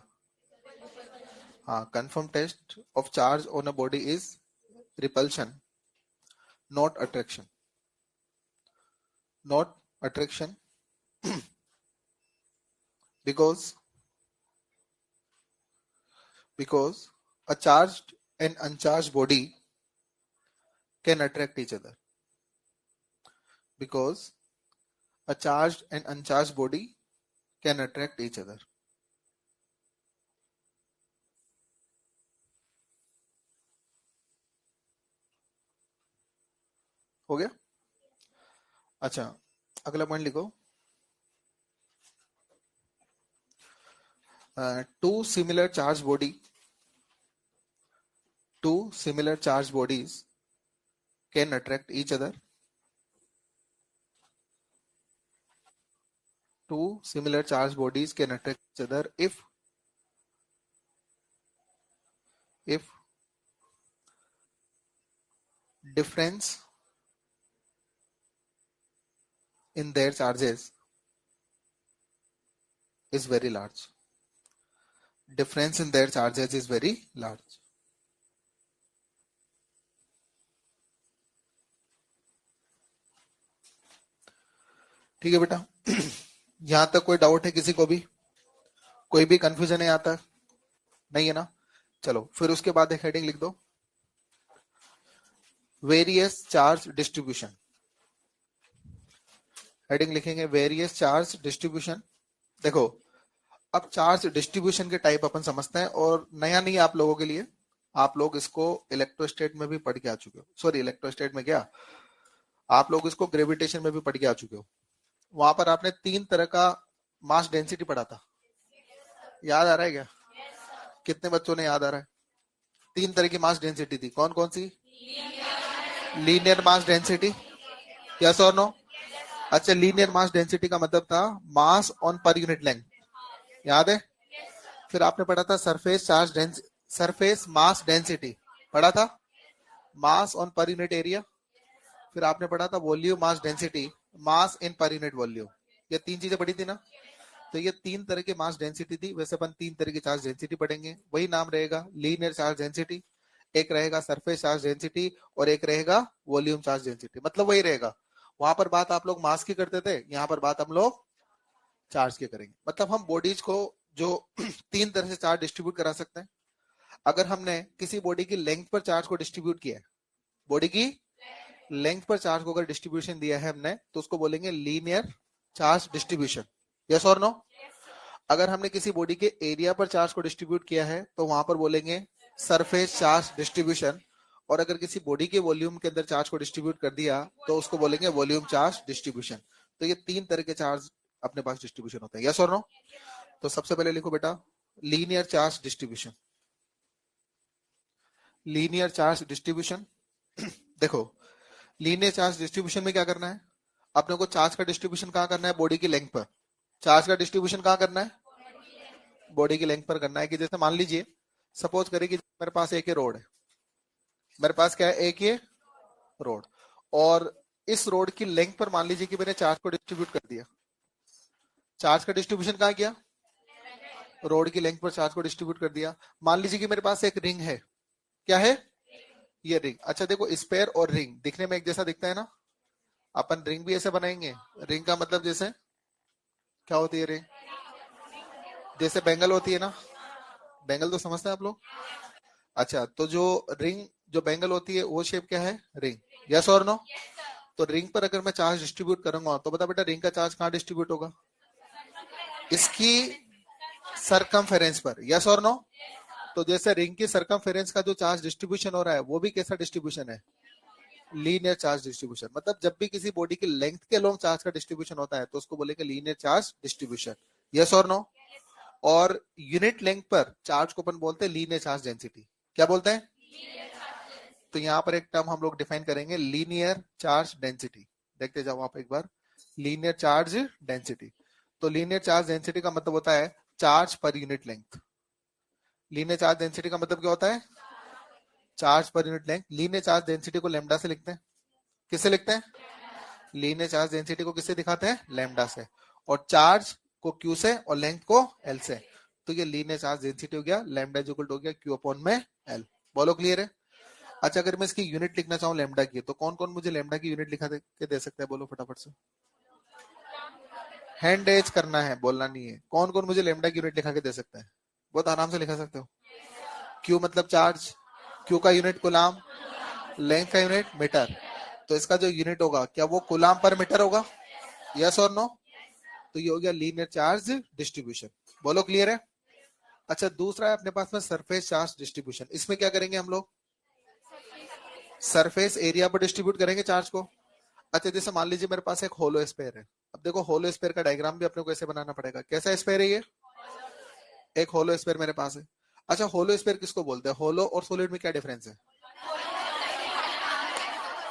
A: हाँ, confirm test of charge on a body is repulsion, not attraction. Not attraction because a charged and uncharged body can attract each other. Because a charged and uncharged body can attract each other. हो गया? अच्छा, अगला पॉइंट लिखो, two similar charged bodies can attract each other. Two similar charged bodies can attract each other if difference in their charges is very large. Difference in their charges is very large. ठीक है बेटा? यहां तक कोई डाउट है किसी को भी? कोई भी कंफ्यूजन है यहां तक? नहीं है ना? चलो फिर उसके बाद एक हेडिंग लिख दो, वेरियस चार्ज डिस्ट्रीब्यूशन। हेडिंग लिखेंगे वेरियस चार्ज डिस्ट्रीब्यूशन। देखो, अब चार्ज डिस्ट्रीब्यूशन के टाइप अपन समझते हैं, और नया नहीं आप लोगों के लिए, आप लोग इसको इलेक्ट्रोस्टेट में भी पढ़ के आ चुके हो। सॉरी, इलेक्ट्रोस्टेट में क्या, आप लोग इसको ग्रेविटेशन में भी पढ़ के आ चुके हो। वहां पर आपने 3 तरह का मास डेंसिटी पढ़ा था, याद आ रहा है क्या? कितने बच्चों ने याद आ रहा है? 3 तरह की मास डेंसिटी थी, कौन कौन सी? लीनियर मास डेंसिटी, यस और नो? अच्छा, लीनियर मास डेंसिटी का मतलब था मास ऑन पर यूनिट लेंथ, याद है? फिर आपने पढ़ा था सरफेस मास डेंसिटी, पढ़ा था, मास ऑन पर यूनिट एरिया। फिर आपने पढ़ा था वॉल्यूम मास डेंसिटी, मास इन पर यूनिट वॉल्यूम। ये 3 चीजें पढ़ी थी ना? तो ये 3 तरह की मास डेंसिटी थी। वैसे अपन 3 तरह की चार्ज डेंसिटी पढ़ेंगे, वही नाम रहेगा लीनियर चार्ज डेंसिटी, एक रहेगा सरफेस चार्ज डेंसिटी, और एक रहेगा वॉल्यूम चार्ज डेंसिटी। मतलब वही रहेगा, वहां पर बात आप लोग मास की करते थे, यहाँ पर बात हम लोग चार्ज की करेंगे। मतलब हम बॉडीज को जो 3 तरह से चार्ज डिस्ट्रीब्यूट करा सकते हैं। अगर हमने किसी बॉडी की लेंथ पर चार्ज को डिस्ट्रीब्यूट किया है, बॉडी की लेंथ पर चार्ज को अगर डिस्ट्रीब्यूशन दिया है हमने, तो उसको बोलेंगे लीनियर चार्ज डिस्ट्रीब्यूशन, यस और नो? अगर हमने किसी बॉडी के एरिया पर चार्ज को डिस्ट्रीब्यूट किया है, तो वहां पर बोलेंगे सरफेस चार्ज डिस्ट्रीब्यूशन। और अगर किसी बॉडी के वॉल्यूम के अंदर चार्ज को डिस्ट्रीब्यूट कर दिया, तो उसको बोलेंगे वॉल्यूम चार्ज डिस्ट्रीब्यूशन। तो ये 3 तरह के चार्ज अपने पास डिस्ट्रीब्यूशन होते हैं, यस और नो? तो सबसे पहले लिखो बेटा, linear charge distribution. Linear charge distribution, देखो, लीनियर चार्ज डिस्ट्रीब्यूशन में क्या करना है? अपने को चार्ज का डिस्ट्रीब्यूशन कहां करना है? बॉडी की लेंथ पर। चार्ज का डिस्ट्रीब्यूशन कहां करना है? बॉडी की लेंथ पर करना है। कि जैसे मान लीजिए, सपोज करें कि मेरे पास एक ही रोड है, मेरे पास क्या है? एक ही रोड, और इस रोड की लेंथ पर मान लीजिए कि मैंने चार्ज को डिस्ट्रीब्यूट कर दिया। चार्ज का डिस्ट्रीब्यूशन कहां किया? रोड की लेंथ पर चार्ज को डिस्ट्रीब्यूट कर दिया। मान लीजिए कि मेरे पास एक रिंग है, क्या है ये रिंग। अच्छा देखो, स्पेयर और रिंग दिखने में एक जैसा दिखता है ना, अपन रिंग भी ऐसे बनाएंगे। रिंग का मतलब जैसे क्या होती है रिंग, जैसे बैंगल होती है ना, बैंगल तो समझते हैं आप लोग। अच्छा तो जो रिंग, जो बैंगल होती है वो शेप क्या है, रिंग। यस और नो। तो रिंग पर अगर मैं चार्ज डिस्ट्रीब्यूट करूंगा तो बता बेटा रिंग का चार्ज कहाँ डिस्ट्रीब्यूट होगा, इसकी सरकमफेरेंस पर। यस और नो। तो जैसे रिंग की सरकमफेरेंस का जो चार्ज डिस्ट्रीब्यूशन हो रहा है वो भी कैसा डिस्ट्रीब्यूशन है, लीनियर चार्ज डिस्ट्रीब्यूशन। मतलब जब भी किसी बॉडी की लेंथ के अलोंग चार्ज का डिस्ट्रीब्यूशन होता है तो उसको बोलेंगे लीनियर चार्ज डिस्ट्रीब्यूशन। यस और नो। और यूनिट लेंथ पर चार्ज को अपन बोलते हैं लीनियर चार्ज डेंसिटी। क्या बोलते हैं, तो यहाँ पर एक टर्म हम लोग डिफाइन करेंगे, लीनियर चार्ज डेंसिटी। देखते जाओ आप एक बार, लीनियर चार्ज डेंसिटी। तो लीनियर चार्ज डेंसिटी का मतलब होता है charge per unit length. Linear charge density का मतलब क्या होता है, charge per unit length. Linear charge density को लैम्डा से लिखते हैं। किससे लिखते हैं, लीनियर चार्ज डेंसिटी को किससे दिखाते हैं, लैम्डा से। और चार्ज को क्यू से और लेंथ को एल से। तो ये लीनियर चार्ज डेंसिटी हो गया, लैम्डा इक्वल हो गया क्यू अपॉन में एल। बोलो क्लियर है। अच्छा अगर मैं इसकी यूनिट लिखना चाहूँ लैम्डा की, तो कौन कौन मुझे लैम्डा की यूनिट लिखा के दे सकता है, बोलो फटाफट से। हैंड रेज करना है, बोलना नहीं है। कौन कौन मुझे लैम्डा की यूनिट लिखा के दे सकता है, बहुत आराम से लिखा सकते हो। क्यू मतलब चार्ज, क्यू का यूनिट कुलाम, लेंथ का यूनिट मीटर। तो इसका जो यूनिट होगा क्या वो कुलाम पर मीटर होगा, यस और नो। तो ये हो गया लीनियर चार्ज डिस्ट्रीब्यूशन। बोलो क्लियर है। अच्छा दूसरा है अपने पास में सरफेस चार्ज डिस्ट्रीब्यूशन। इसमें क्या करेंगे हम लोग, सरफेस एरिया पर डिस्ट्रीब्यूट करेंगे चार्ज को। अच्छा जैसे मान लीजिए मेरे पास एक होलो स्फीयर है। अब देखो होलो स्फीयर का डायग्राम भी अपने को ऐसे बनाना पड़ेगा। कैसा स्फीयर है ये, एक होलो स्फीयर मेरे पास है। अच्छा होलो स्फीयर किसको बोलते हैं, होलो और सॉलिड में क्या डिफरेंस है।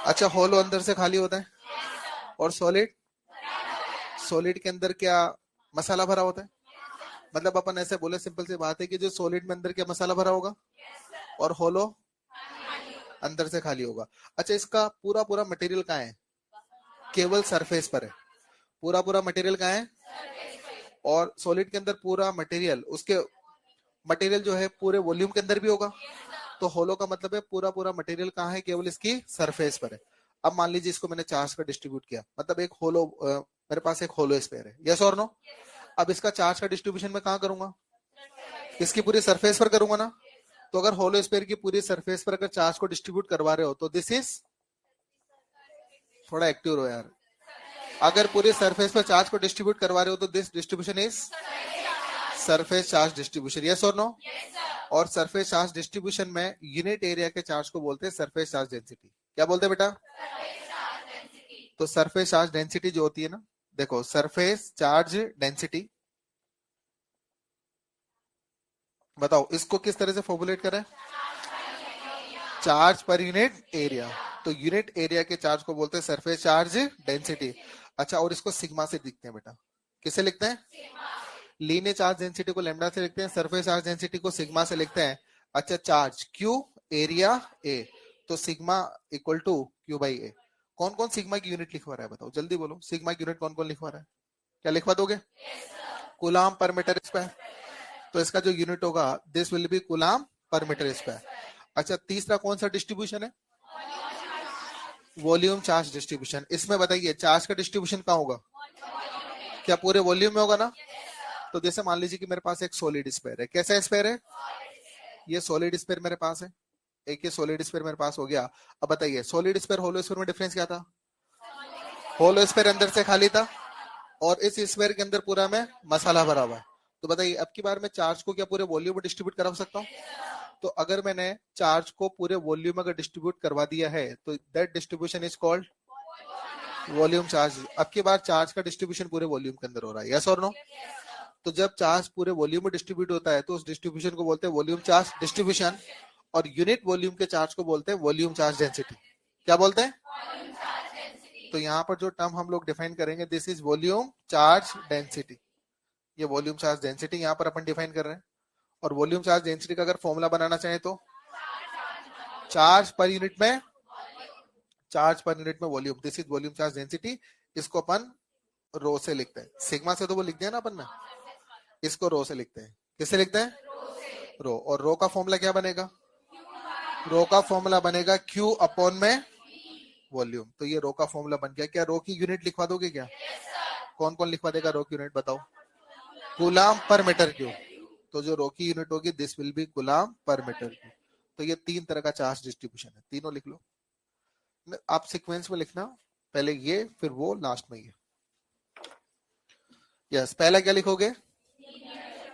A: अच्छा होलो अंदर से खाली होता है, और सॉलिड, सॉलिड के अंदर क्या मसाला भरा होता है। मतलब अपन ऐसे बोले, सिंपल सी बात है कि जो सॉलिड में अंदर क्या मसाला भरा होगा, और होलो अंदर से खाली होगा। अच्छा इसका पूरा पूरा मटेरियल कहाँ है, केवल सरफेस पर है। पूरा पूरा मटेरियल कहाँ है, और सॉलिड के अंदर पूरा मटेरियल, उसके मटेरियल जो है पूरे वॉल्यूम के अंदर भी होगा। तो होलो का मतलब है पूरा पूरा मटेरियल कहाँ है, केवल इसकी सरफेस पर है। अब मान लीजिए इसको मैंने चार्ज का डिस्ट्रीब्यूट किया, मतलब एक होलो, मेरे पास एक होलो स्फीयर है, यस और नो। अब इसका चार्ज का डिस्ट्रीब्यूशन मैं कहाँ करूंगा, इसकी पूरी सरफेस पर करूंगा ना। तो अगर होलो स्फीयर की पूरी सरफेस पर अगर चार्ज को डिस्ट्रीब्यूट करवा रहे हो तो दिस इज, थोड़ा एक्टिव रहो यार। अगर पूरी सरफेस पर चार्ज को डिस्ट्रीब्यूट करवा रहे हो तो this distribution is surface charge distribution, yes और नो। और सरफेस चार्ज डिस्ट्रीब्यूशन में यूनिट एरिया के चार्ज को बोलते हैं सरफेस चार्ज डेंसिटी। क्या बोलते हैं बेटा, तो सरफेस चार्ज डेंसिटी जो होती है ना, देखो सरफेस चार्ज डेंसिटी, बताओ इसको किस तरह से फॉर्मुलेट करें, चार्ज पर यूनिट एरिया। तो यूनिट एरिया के चार्ज को बोलते हैं सरफेस चार्ज डेंसिटी। अच्छा और इसको सिग्मा से लिखते हैं बेटा, किसे लिखते हैं, लीनियर चार्ज डेंसिटी को लैम्डा से लिखते हैं, सरफेस चार्ज डेंसिटी को सिग्मा से लिखते हैं। अच्छा चार्ज क्यू, एरिया ए, तो sigma equal to Q by A. कौन कौन सिग्मा की यूनिट लिखवा रहा है, बताओ जल्दी बोलो, सिग्मा की यूनिट कौन कौन लिखवा रहा है, क्या लिखवा दोगे, कूलाम पर मीटर स्क्वायर। तो इसका जो यूनिट होगा दिस विल बी कूलाम पर मीटर स्क्वायर। अच्छा तीसरा कौन सा डिस्ट्रीब्यूशन है, वॉल्यूम चार्ज डिस्ट्रीब्यूशन। इसमें बताइए चार्ज का डिस्ट्रीब्यूशन कहाँ होगा, क्या पूरे वॉल्यूम में होगा ना। तो जैसे मान लीजिए कि मेरे पास एक सॉलिड स्फीयर है, कैसा स्फीयर है, ये सॉलिड स्फीयर मेरे पास है, एक ये सॉलिड स्फीयर मेरे पास हो गया। अब बताइए सॉलिड स्फीयर होलो स्फीयर में डिफरेंस क्या था, होलो स्फीयर अंदर से खाली था, और इस स्फीयर के अंदर पूरा में मसाला भरा हुआ है। तो बताइए अब की बार मैं चार्ज को क्या पूरे वॉल्यूम में डिस्ट्रीब्यूट करा सकता हूँ। तो अगर मैंने चार्ज को पूरे वॉल्यूम में अगर डिस्ट्रीब्यूट करवा दिया है तो that distribution is called volume charge. अब की बार चार्ज का डिस्ट्रीब्यूशन पूरे वॉल्यूम के अंदर हो रहा है, यस और नो। तो जब चार्ज पूरे वॉल्यूम में डिस्ट्रीब्यूट होता है तो उस डिस्ट्रीब्यूशन को बोलते हैं वॉल्यूम चार्ज डिस्ट्रीब्यूशन। और यूनिट वॉल्यूम के चार्ज को बोलते हैं वॉल्यूम चार्ज डेंसिटी। क्या बोलते हैं, तो यहाँ पर जो टर्म हम लोग डिफाइन करेंगे this is volume charge density. ये वॉल्यूम चार्ज डेंसिटी यहाँ पर अपन डिफाइन कर रहे हैं। और वॉल्यूम चार्ज डेंसिटी का अगर फॉर्मूला बनाना चाहे तो चार्ज पर यूनिट में, चार्ज पर यूनिट में volume, this is volume charge density. इसको अपन रो से लिखते हैं, सिग्मा से तो वो लिख दिया ना अपन ने, इसको रो से लिखते हैं। किससे लिखते हैं? रो। और रो का फॉर्मूला क्या बनेगा? रो का फॉर्मूला बनेगा क्यू अपॉन में वॉल्यूम। तो ये रो का फॉर्मूला बन गया। क्या रो की यूनिट लिखवा दोगे क्या? कौन कौन लिखवा देगा रो की यूनिट, बताओ? कूलाम पर मीटर क्यूब। तो जो रो की यूनिट होगी दिस विल बी कूलाम पर मीटर क्यूब। तो ये तीन तरह का चार्ज डिस्ट्रीब्यूशन है, तीनों लिख लो। आप सीक्वेंस में लिखना, पहले ये फिर वो लास्ट में ये। यस, पहला क्या लिखोगे?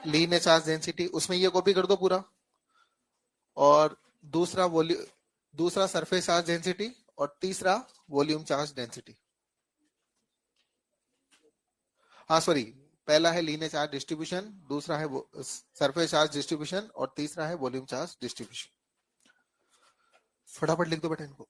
A: लीनियर चार्ज डेंसिटी, उसमें ये कॉपी कर दो पूरा। और दूसरा वॉल्यूम, दूसरा सरफेस चार्ज डेंसिटी, और तीसरा वॉल्यूम चार्ज डेंसिटी। हाँ सॉरी, पहला है लीनियर चार्ज डिस्ट्रीब्यूशन, दूसरा है सरफेस चार्ज डिस्ट्रीब्यूशन, और तीसरा है वॉल्यूम चार्ज डिस्ट्रीब्यूशन। फटाफट लिख दो बेटा इनको।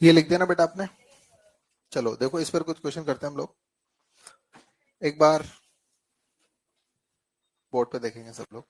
A: ये लिख देना बेटा आपने। चलो देखो, इस पर कुछ क्वेश्चन करते हैं हम लोग। एक बार बोर्ड पे देखेंगे सब लोग।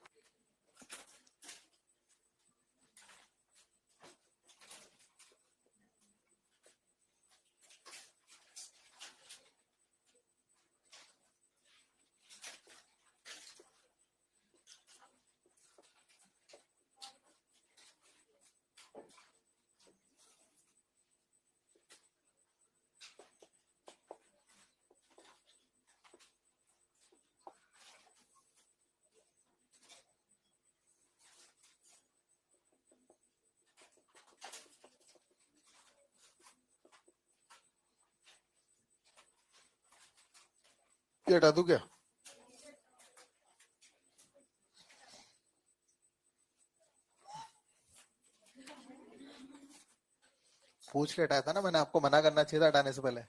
A: ये हटा दूं क्या? पूछ के हटाया था ना मैंने, आपको मना करना चाहिए था हटाने से पहले।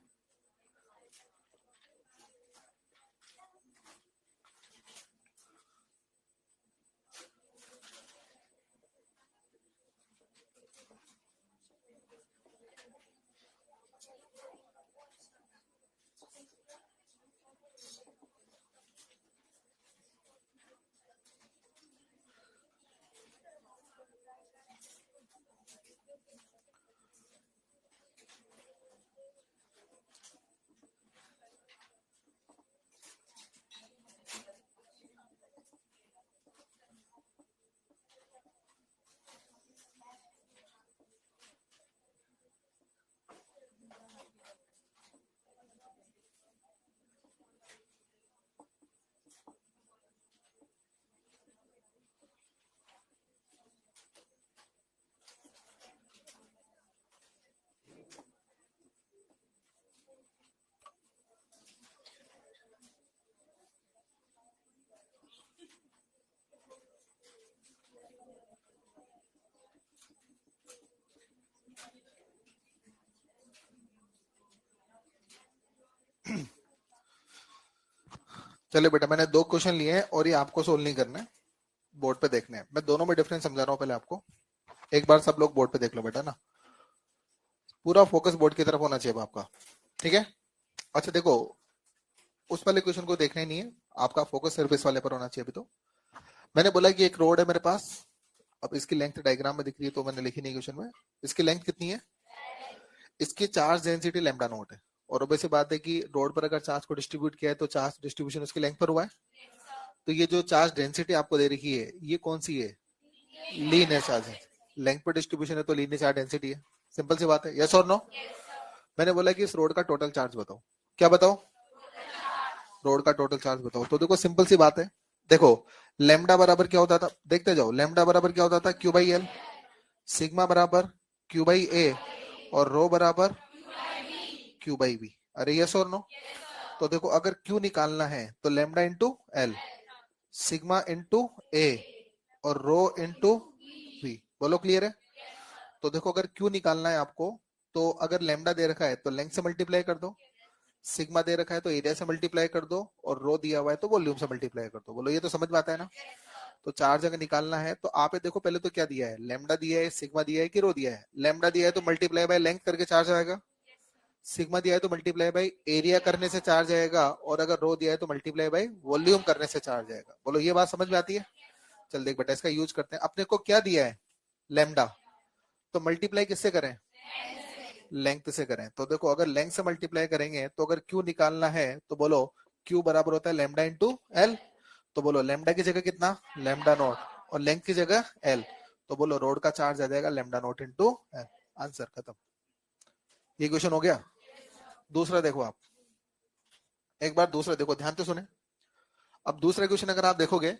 A: चलो बेटा, मैंने 2 क्वेश्चन लिए हैं और ये आपको सोल्व नहीं करना है, बोर्ड पे देखने हैं। मैं दोनों में डिफरेंस समझा रहा हूँ पहले आपको। एक बार सब लोग बोर्ड पे देख लो बेटा ना, पूरा फोकस बोर्ड की तरफ होना चाहिए अब आपका, ठीक है। अच्छा देखो, उस वाले क्वेश्चन को देखना ही नहीं है, आपका फोकस सिर्फ इस वाले पर होना चाहिए। अभी तो मैंने बोला कि एक रोड है मेरे पास, अब इसकी लेंथ डायग्राम में दिख रही है तो मैंने लिखी नहीं क्वेश्चन में। इसकी लेंथ कितनी है, इसकी चार्ज डेंसिटी लैम्डा नॉट है। और वैसे बात है कि रोड पर अगर चार्ज को डिस्ट्रीब्यूट किया है तो चार्ज डिस्ट्रीब्यूशन उसकी लेंथ पर हुआ है। तो ये जो चार्ज डेंसिटी आपको दे रखी है ये कौन सी है, लीनियर चार्ज है। लेंथ पर डिस्ट्रीब्यूशन है तो लीनियर चार्ज डेंसिटी है। सिंपल सी बात है, यस और नो। मैंने बोला कि इस रोड का टोटल चार्ज बताओ। क्या बताओ, रोड का टोटल चार्ज बताओ। तो देखो सिंपल सी बात है, देखो लेमडा बराबर क्या होता था, देखते जाओ। लेमडा बराबर क्या होता था, क्यू बाई एल। सिग्मा बराबर क्यू बाई ए। और रो बराबर क्यू बाई बी। अरे यस और नो। तो देखो अगर क्यू निकालना है तो lambda into L, sigma into A, और रो इंटू बी। बोलो क्लियर है। तो देखो अगर क्यू निकालना है आपको, तो अगर लेमडा दे रखा है तो लेंथ से मल्टीप्लाई कर दो, सिग्मा दे रखा है तो एरिया से मल्टीप्लाई कर दो, और रो दिया हुआ है तो वॉल्यूम से मल्टीप्लाई कर दो। बोलो ये तो समझ में आता है ना। तो चार्ज अगर निकालना है तो आप ये देखो पहले तो क्या दिया है, लेमडा दिया है, सिग्मा दिया है कि रो दिया है। लेमडा दिया है तो मल्टीप्लाई बाय लेंथ करके चार्ज आएगा, सिग्मा दिया है तो मल्टीप्लाई बाय एरिया करने से चार्ज आएगा, और अगर रो दिया है तो मल्टीप्लाई बाय वॉल्यूम करने से चार्ज आएगा। बोलो ये बात समझ में आती है। चल देख बेटा, इसका यूज करते हैं। अपने को क्या दिया है, लेमडा, तो मल्टीप्लाई किससे करें, लेंथ से करें। तो देखो अगर लेंथ से मल्टीप्लाई करेंगे तो अगर क्यू निकालना है तो बोलो क्यू बराबर होता है लेमडा इंटू एल। तो बोलो लेमडा की जगह कितना, लेमडा नॉट, और लेंथ की जगह एल। तो बोलो रोड का चार्ज आ जाएगा lambda naught into L. Answer खत्म। ये क्वेश्चन हो गया। दूसरा देखो आप, एक बार दूसरा देखो, ध्यान से सुने। अब दूसरा क्वेश्चन अगर आप देखोगे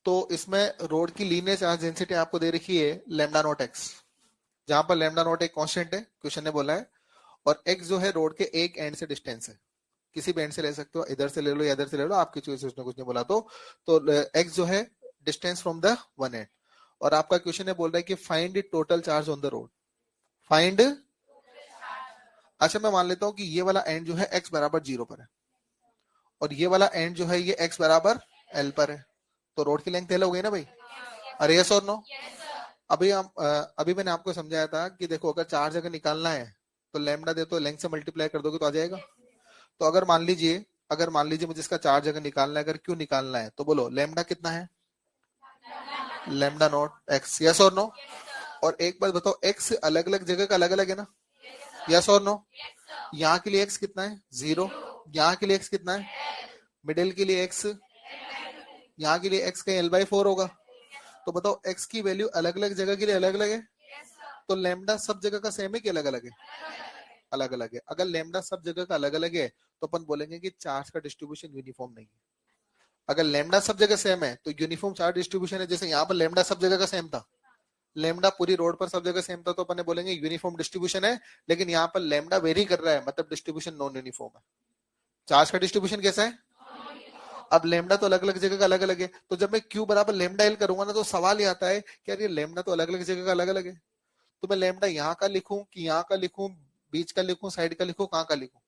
A: तो इसमें रोड की लीनियर चार्ज डेंसिटी आपको दे रखी है लेमडा नॉट एक्स, जहां पर लेमडा नॉट एक कांस्टेंट है, क्वेश्चन ने बोला है। और एक्स जो है रोड के एक एंड से डिस्टेंस है, किसी भी एंड से ले सकते हो, इधर से ले लो या इधर से ले लो, आपकी चॉइस है, उसने कुछ नहीं बोला। तो एक्स जो है distance from the one and. और आपका क्वेश्चन है बोल रहा है कि find total charge on the road, find. अच्छा मैं मान लेता हूं कि ये वाला एंड जो है एक्स बराबर 0 पर है, और ये वाला एंड जो है ये एक्स बराबर एल पर है। तो रोड की लेंथ एल हो गई ना भाई। अरे यस और नो। अभी मैंने आपको समझाया था कि देखो अगर चार्ज अगर निकालना है तो लेमडा दे तो लेंथ से मल्टीप्लाई कर दोगे तो आ जाएगा। तो अगर मान लीजिए मुझे इसका चार्ज अगर निकालना है, अगर क्यू निकालना है, तो बोलो लेमडा कितना है, लेमडा नॉट एक्स। यस और नो। और एक बात बताओ, एक्स अलग अलग जगह का अलग अलग है ना, यस और नो। यहाँ के लिए एक्स कितना है, 0। यहाँ के लिए एक्स कितना है, मिडिल के लिए एक्स, यहाँ के लिए एक्स का L/4 होगा। तो बताओ एक्स की वैल्यू अलग अलग जगह के लिए अलग अलग है, तो लेमडा सब जगह का सेम है कि अलग अलग है, अलग अलग है। अगर लेमडा सब जगह का अलग अलग है तो अपन बोलेंगे कि चार्ज का डिस्ट्रीब्यूशन यूनिफॉर्म नहीं है। अगर लेमडा सब जगह सेम है तो यूनिफॉर्म चार्ज डिस्ट्रीब्यूशन है। जैसे यहाँ पर लेमडा सब जगह का सेम था, लेमडा पूरी रोड पर सब जगह सेम था, तो अपन ने बोलेंगे यूनिफॉर्म डिस्ट्रीब्यूशन है। लेकिन यहाँ पर लेमडा वेरी कर रहा है, मतलब डिस्ट्रीब्यूशन नॉन यूनिफॉर्म है। चार्ज का डिस्ट्रीब्यूशन कैसा है, अब लेमडा तो अलग अलग जगह का अलग अलग है। तो जब मैं क्यू बराबर लेमडा एल करूंगा ना, तो सवाल ये आता है कि यार ये लेमडा तो अलग अलग जगह का अलग अलग है, तो मैं लेमडा यहाँ का लिखूं कि यहाँ का लिखूं, बीच का लिखूं, साइड का लिखूं, कहाँ का लिखूं।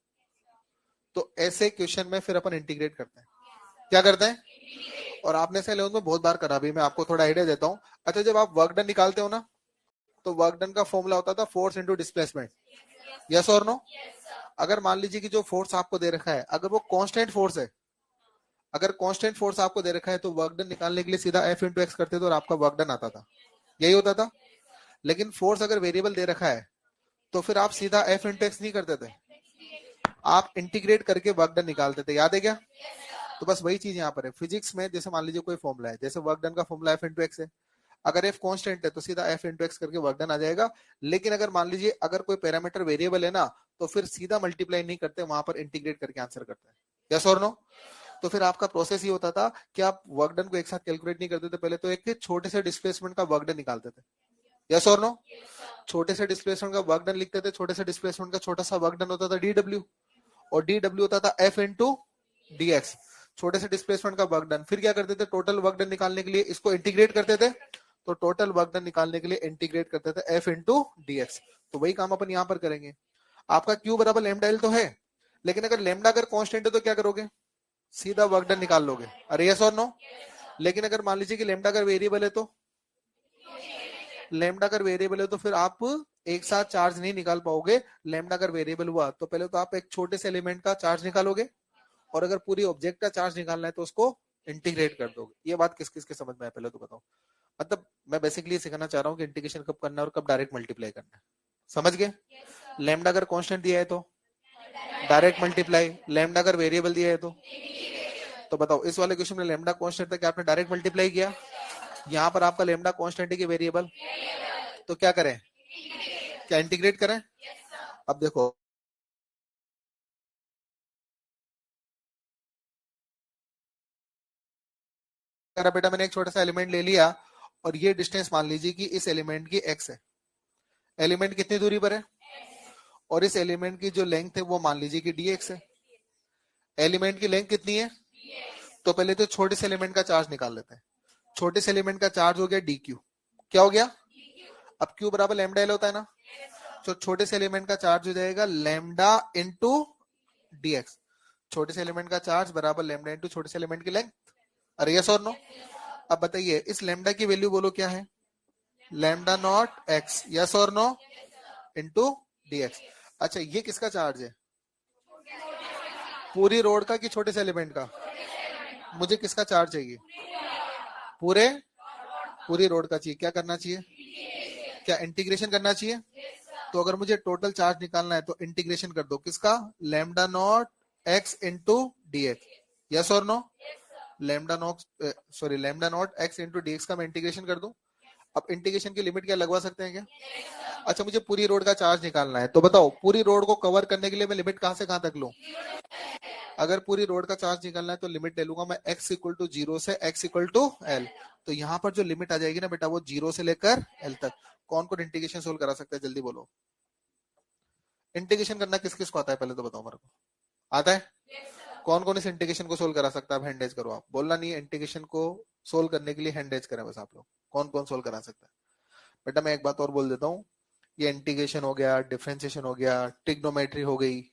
A: तो ऐसे क्वेश्चन में फिर अपन इंटीग्रेट करते हैं। क्या करते हैं, और आपने से इलेवंथ में बहुत बार करा, अभी मैं आपको थोड़ा आइडिया देता हूँ। अच्छा जब आप वर्क डन निकालते हो ना, तो वर्क डन का फॉर्मूला होता था फोर्स इंटू डिस्प्लेसमेंट। यस और नो। अगर मान लीजिए कि जो फोर्स आपको दे रखा है अगर वो कांस्टेंट फोर्स है, अगर कांस्टेंट फोर्स आपको दे रखा है तो वर्क डन निकालने के लिए सीधा एफ इंटू एक्स करते थे और आपका वर्क डन आता था, यही होता था। लेकिन फोर्स अगर वेरिएबल दे रखा है तो फिर आप सीधा एफ इंटू एक्स नहीं करते थे, आप इंटीग्रेट करके वर्क डन निकालते थे। याद है क्या। तो बस वही चीज यहाँ पर है फिजिक्स में। जैसे मान लीजिए कोई फॉर्मूला है, जैसे वर्क डन का फॉर्मूला एफ इंटू एक्स है, अगर एफ कांस्टेंट है तो सीधा एफ इंटू एक्स करके वर्क डन आ जाएगा। लेकिन अगर मान लीजिए अगर कोई पैरामीटर वेरिएबल है ना, तो फिर सीधा मल्टीप्लाई नहीं करते, वहां पर इंटीग्रेट करके आंसर करते हैं। यस और नो। तो फिर आपका प्रोसेस ये होता था कि आप वर्क डन को एक साथ कैलकुलेट नहीं करते थे, पहले तो एक छोटे से डिस्प्लेसमेंट का वर्क डन निकालते थे। यस और नो। छोटे से डिस्प्लेसमेंट का वर्क डन लिखते थे, छोटे से डिस्प्लेसमेंट का छोटा सा वर्क डन होता था डीडब्ल्यू, और डीडब्ल्यू होता था एफ इंटू डीएक्स। छोटे से डिस्प्लेसमेंट का वर्क डन, फिर क्या करते थे, टोटल वर्क डन निकालने के लिए इसको इंटीग्रेट करते थे, तो टोटल वर्क डन निकालने के लिए इंटीग्रेट करते थे एफ इंटू डीएक्स। तो वही काम अपन यहाँ पर करेंगे। आपका क्यू बराबर लेमडा एल तो है, लेकिन अगर लेमडा अगर कांस्टेंट है तो क्या करोगे, सीधा वर्क डन निकाल लोगे। अरे यस और नो? लेकिन अगर मान लीजिए कि लेमडा अगर वेरिएबल है तो, लेमडा अगर वेरिएबल है तो फिर आप एक साथ चार्ज नहीं निकाल पाओगे। लेमडा अगर वेरिएबल हुआ तो पहले तो आप एक छोटे से एलिमेंट का चार्ज निकालोगे, और अगर पूरी ऑब्जेक्ट का चार्ज निकालना है तो उसको इंटीग्रेट कर दोगे। ये बात किस किस के समझ में है पहले तो बताओ। मतलब मैं बेसिकली सिखाना चाह रहा हूँ कि इंटीग्रेशन कब करना है और कब डायरेक्ट मल्टीप्लाई करना है। समझ गए? लेमडा अगर कांस्टेंट दिया है तो डायरेक्ट मल्टीप्लाई, लेमडा अगर वेरिएबल दिया है तो बताओ इस वाले क्वेश्चन में लेमडा कांस्टेंट था कि आपने डायरेक्ट मल्टीप्लाई किया? यहाँ पर आपका लेमडा कांस्टेंट है कि वेरिएबल, तो क्या करें? क्या इंटीग्रेट करें? अब देखो, अगर बेटा मैंने एक छोटा सा एलिमेंट ले लिया और ये डिस्टेंस मान लीजिए कि इस एलिमेंट की x है, एलिमेंट कितनी दूरी पर है, और इस एलिमेंट की जो लेंथ है वो मान लीजिए कि dx है। एलिमेंट की लेंथ कितनी है? तो पहले तो छोटे से एलिमेंट का चार्ज निकाल लेते हैं। छोटे से एलिमेंट का चार्ज हो गया dq। क्या हो गया? अब q बराबर लैम्डा एल होता है ना, तो छोटे से एलिमेंट का चार्ज हो जाएगा लैम्डा इंटू dx। छोटे से एलिमेंट का चार्ज बराबर लैम्डा इंटू छोटे से एलिमेंट की लेंथ। अरे यस और नो? अब बताइए इस लैम्डा की वैल्यू बोलो क्या है? लैम्डा नॉट एक्स, यस और नो? Into dx। अच्छा ये किसका चार्ज है? पूरी रोड का कि छोटे से एलिमेंट का? मुझे किसका चार्ज चाहिए? पूरे, पूरी रोड का चाहिए। क्या करना चाहिए? क्या इंटीग्रेशन करना चाहिए? तो अगर मुझे टोटल चार्ज निकालना है तो इंटीग्रेशन कर दो किसका? Lambda naught X into D X. Yes और no? Lambda naught sorry lambda naught X into D X का मैं इंटीग्रेशन कर दूं। अब इंटीग्रेशन की लिमिट क्या लगवा सकते हैं क्या? अच्छा मुझे पूरी रोड का चार्ज निकालना है तो बताओ पूरी रोड को कवर करने के लिए मैं लिमिट कहां से कहां तक लूं? अगर पूरी रोड का चार्ज निकालना है तो लिमिट ले लूंगा मैं x इक्वल टू जीरो से x इक्वल टू एल। तो यहाँ पर जो लिमिट आ जाएगी ना बेटा वो जीरो से लेकर एल तक। कौन कौन इंटीग्रेशन सोल्व करा सकता है जल्दी बोलो। इंटीग्रेशन करना किस किस को आता है पहले तो बताओ मेरे को। आता है? कौन कौन इस इंटीग्रेशन को सोल्व करा सकता है? आप हैंड रेज करो। आप बोलना नहीं है, इंटीग्रेशन को सोल्व करने के लिए हैंड रेज करें बस आप लोग। कौन कौन सोल्व करा सकता है? बेटा मैं एक बात और बोल देता हूँ, ये इंटीग्रेशन हो गया, डिफरेंशिएशन हो गया, ट्रिग्नोमेट्री हो गई,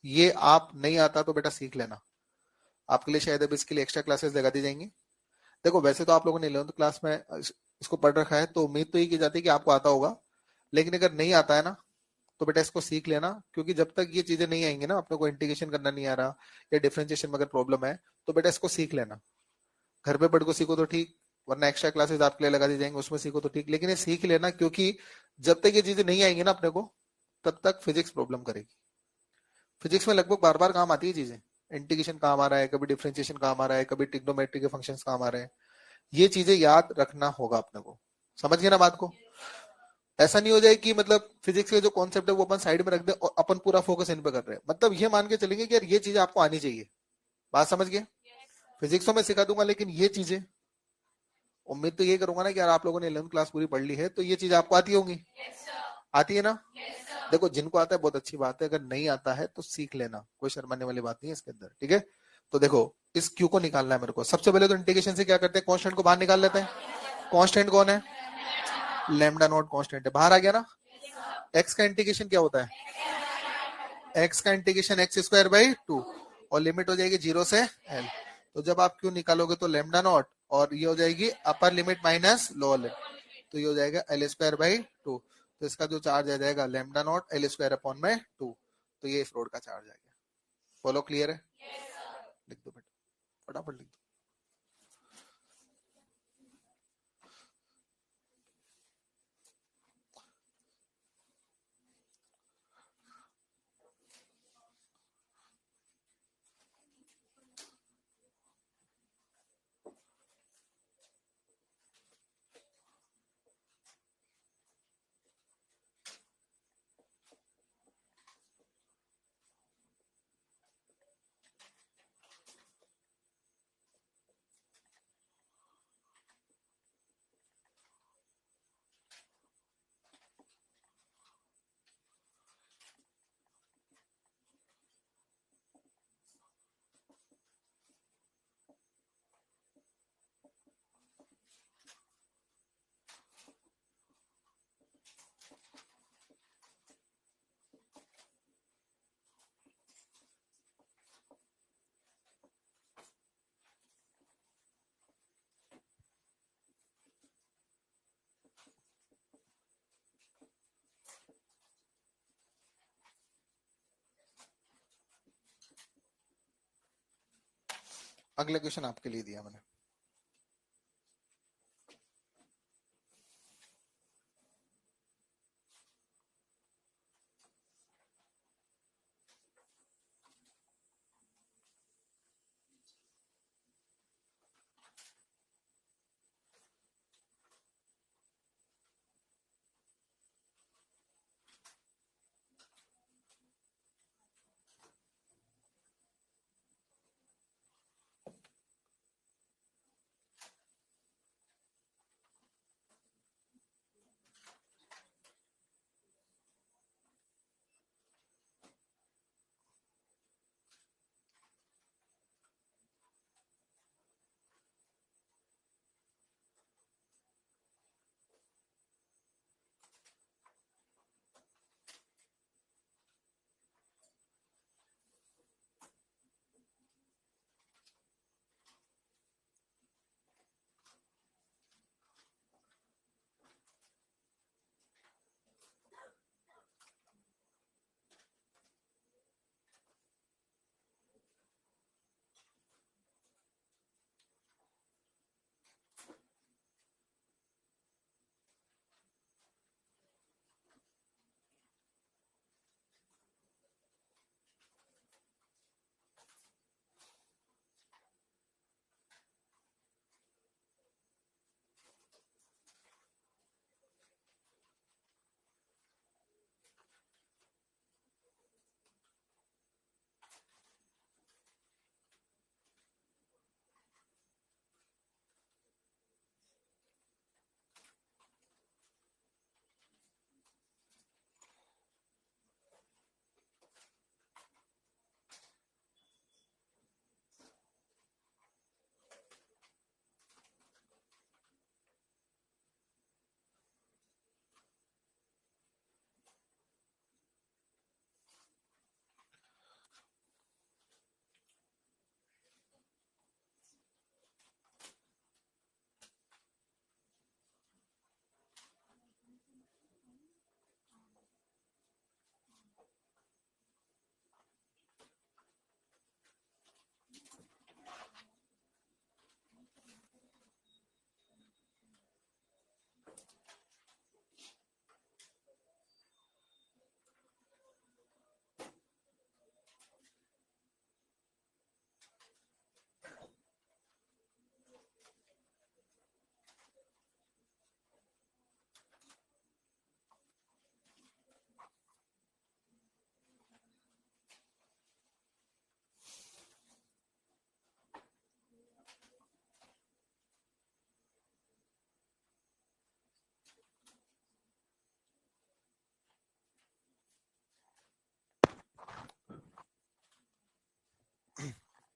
A: ये आप नहीं आता तो बेटा सीख लेना। आपके लिए शायद अब इसके लिए एक्स्ट्रा क्लासेस लगा दी जाएंगी। देखो वैसे तो आप लोगों ने 11th क्लास में इसको पढ़ रखा है तो उम्मीद तो ये की जाती है कि आपको आता होगा, लेकिन अगर नहीं आता है ना तो बेटा इसको सीख लेना, क्योंकि जब तक ये चीजें नहीं आएंगी ना, अपने को इंटीग्रेशन करना नहीं आ रहा या डिफरेंशिएशन में अगर प्रॉब्लम है तो बेटा इसको सीख लेना। घर पे पढ़ को सीखो तो ठीक, वरना एक्स्ट्रा क्लासेस आपके लिए लगा दी जाएंगे उसमें सीखो तो ठीक, लेकिन ये सीख लेना क्योंकि जब तक ये चीजें नहीं आएंगी ना अपने को तब तक फिजिक्स प्रॉब्लम करेगी। फिजिक्स में लगभग बार बार काम आती है चीजें। इंटीग्रेशन काम आ रहा है, कभी डिफरेंशिएशन काम आ रहा है, कभी ट्रिग्नोमेट्री के फंक्शंस काम आ रहे हैं। ये चीजें याद रखना होगा अपने को। समझ गए ना बात को? ऐसा नहीं हो जाए कि मतलब फिजिक्स के जो कॉन्सेप्ट है वो अपन साइड में रख दे और अपन पूरा फोकस इन पे कर रहे हैं। मतलब ये मान के चलेंगे कि यार ये चीजें आपको आनी चाहिए। बात समझ गए? फिजिक्स तो मैं सिखा दूंगा लेकिन ये चीजें, उम्मीद तो ये करूंगा ना कि यार आप लोगों ने 11th क्लास पूरी पढ़ ली है तो ये चीजें आपको आती होंगी। आती है ना? देखो जिनको आता है बहुत अच्छी बात है, अगर नहीं आता है तो सीख लेना, कोई शर्माने वाली बात नहीं है इसके अंदर। ठीक है? तो देखो इस क्यू को निकालना है मेरे को। सबसे पहले तो इंटीग्रेशन से क्या करते हैं, कांस्टेंट को बाहर निकाल लेते हैं। कांस्टेंट कौन है? लैम्डा नॉट कांस्टेंट है, बाहर आ गया ना। एक्स का इंटीग्रेशन क्या होता है? एक्स का integration x square by two, और लिमिट हो जाएगी जीरो से एल। तो जब आप क्यू निकालोगे तो लेमडा नॉट, और ये हो जाएगी upper limit minus lower limit, तो ये हो जाएगा एल स्क्वायर बाई टू। तो इसका जो चार्ज आ जाएगा lambda naught L square upon में टू। तो ये इस रोड का चार्ज आ गया। फॉलो क्लियर है? लिख दो बेटा, फटाफट लिख दो। अगला क्वेश्चन आपके लिए दिया मैंने।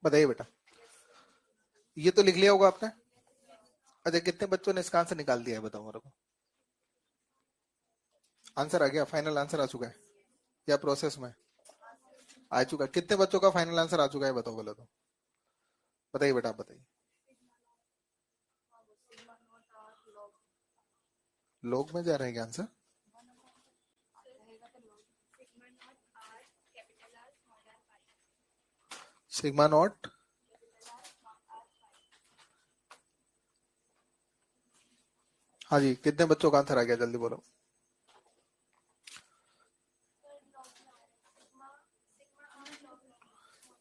A: बताइए बेटा, ये तो लिख लिया होगा आपने। अच्छा, कितने बच्चों ने इसका आंसर निकाल दिया है बताओ मेरे को। आंसर आ गया, फाइनल आंसर आ चुका है या प्रोसेस में आ चुका है? कितने बच्चों का फाइनल आंसर आ चुका है बताओ बोले तो। बताइए बेटा, आप बताइए। लोग में जा रहे हैं क्या आंसर? सिग्मा नॉट, हाँ जी, कितने बच्चों का आंसर आ गया जल्दी बोलो।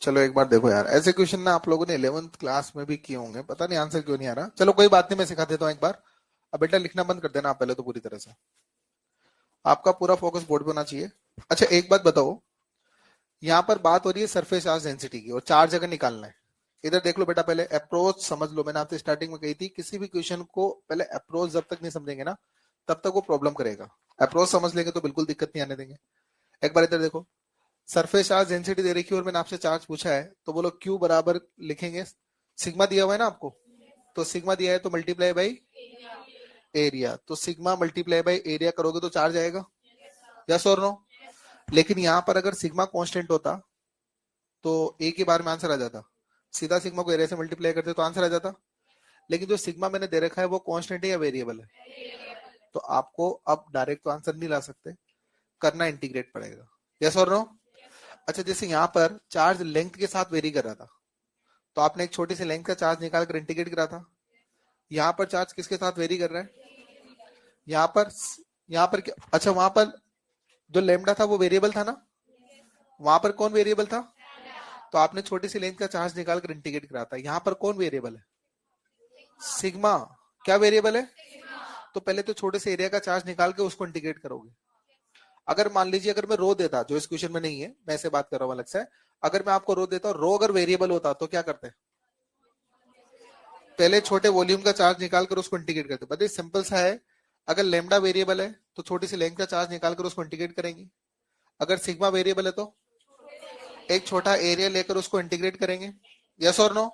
A: चलो एक बार देखो यार, ऐसे क्वेश्चन ना आप लोगों ने 11th क्लास में भी किए होंगे, पता नहीं आंसर क्यों नहीं आ रहा। चलो कोई बात नहीं, मैं सिखा देता हूँ एक बार। अब बेटा लिखना बंद कर देना आप पहले तो पूरी तरह से। आपका पूरा फोकस बोर्ड पे होना चाहिए। अच्छा एक बात बताओ, यहाँ पर बात हो रही है सरफेस चार्ज डेंसिटी की और चार जगह निकालना है। इधर देख लो बेटा, पहले अप्रोच समझ लो। मैंने आपसे स्टार्टिंग में कही थी, किसी भी क्वेश्चन को पहले अप्रोच जब तक नहीं समझेंगे ना तब तक वो प्रॉब्लम करेगा। अप्रोच समझ लेंगे तो बिल्कुल दिक्कत नहीं आने देंगे। एक बार इधर देखो, सरफेस चार्ज डेंसिटी दे रखी है और मैंने आपसे चार्ज पूछा है, तो बोलो क्यू बराबर लिखेंगे, सिग्मा दिया हुआ है ना आपको, तो सिग्मा दिया है तो मल्टीप्लाई बाई एरिया, तो सिग्मा मल्टीप्लाई बाई एरिया करोगे तो चार्ज आएगा, यस और नो। लेकिन यहाँ पर अगर सिग्मा कांस्टेंट होता तो एक ही बार में आंसर आ जाता, सीधा सिग्मा को एरिया से मल्टीप्लाई करते तो आंसर आ जाता। लेकिन जो सिग्मा मैंने दे रखा है वो कांस्टेंट है या वेरिएबल है, तो आपको अब डायरेक्ट तो आंसर नहीं ला सकते, करना इंटीग्रेट पड़ेगा, यस और नो। अच्छा जैसे यहाँ पर चार्ज लेंथ के साथ वेरी कर रहा था, तो आपने एक छोटी सी लेंथ का चार्ज निकाल कर इंटीग्रेट करा था। यहाँ पर चार्ज किसके साथ वेरी कर रहा है? यहाँ पर, यहाँ पर क्या, अच्छा वहां पर जो लेमडा था वो वेरिएबल था ना, वहां पर कौन वेरिएबल था? तो आपने छोटी सी लेंथ का चार्ज निकाल कर इंटीग्रेट करा था। यहाँ पर कौन वेरिएबल है? सिग्मा। क्या वेरिएबल है? तो पहले तो छोटे से एरिया का चार्ज निकाल के उसको इंटीग्रेट करोगे। अगर मान लीजिए अगर मैं रो देता, जो इस क्वेश्चन में नहीं है, मैं ऐसे बात कर रहा हूँ अलग से, अगर मैं आपको रो देता, रो अगर वेरिएबल होता तो क्या करते? पहले छोटे वॉल्यूम का चार्ज निकाल कर उसको इंटीग्रेट करते। बताइए सिंपल सा है। अगर लेमडा वेरिएबल है तो छोटी सी लेंथ का चार्ज निकाल कर उसको इंटीग्रेट करेंगे। अगर सिग्मा वेरिएबल है तो एक छोटा एरिया लेकर उसको इंटीग्रेट करेंगे। यस और नो?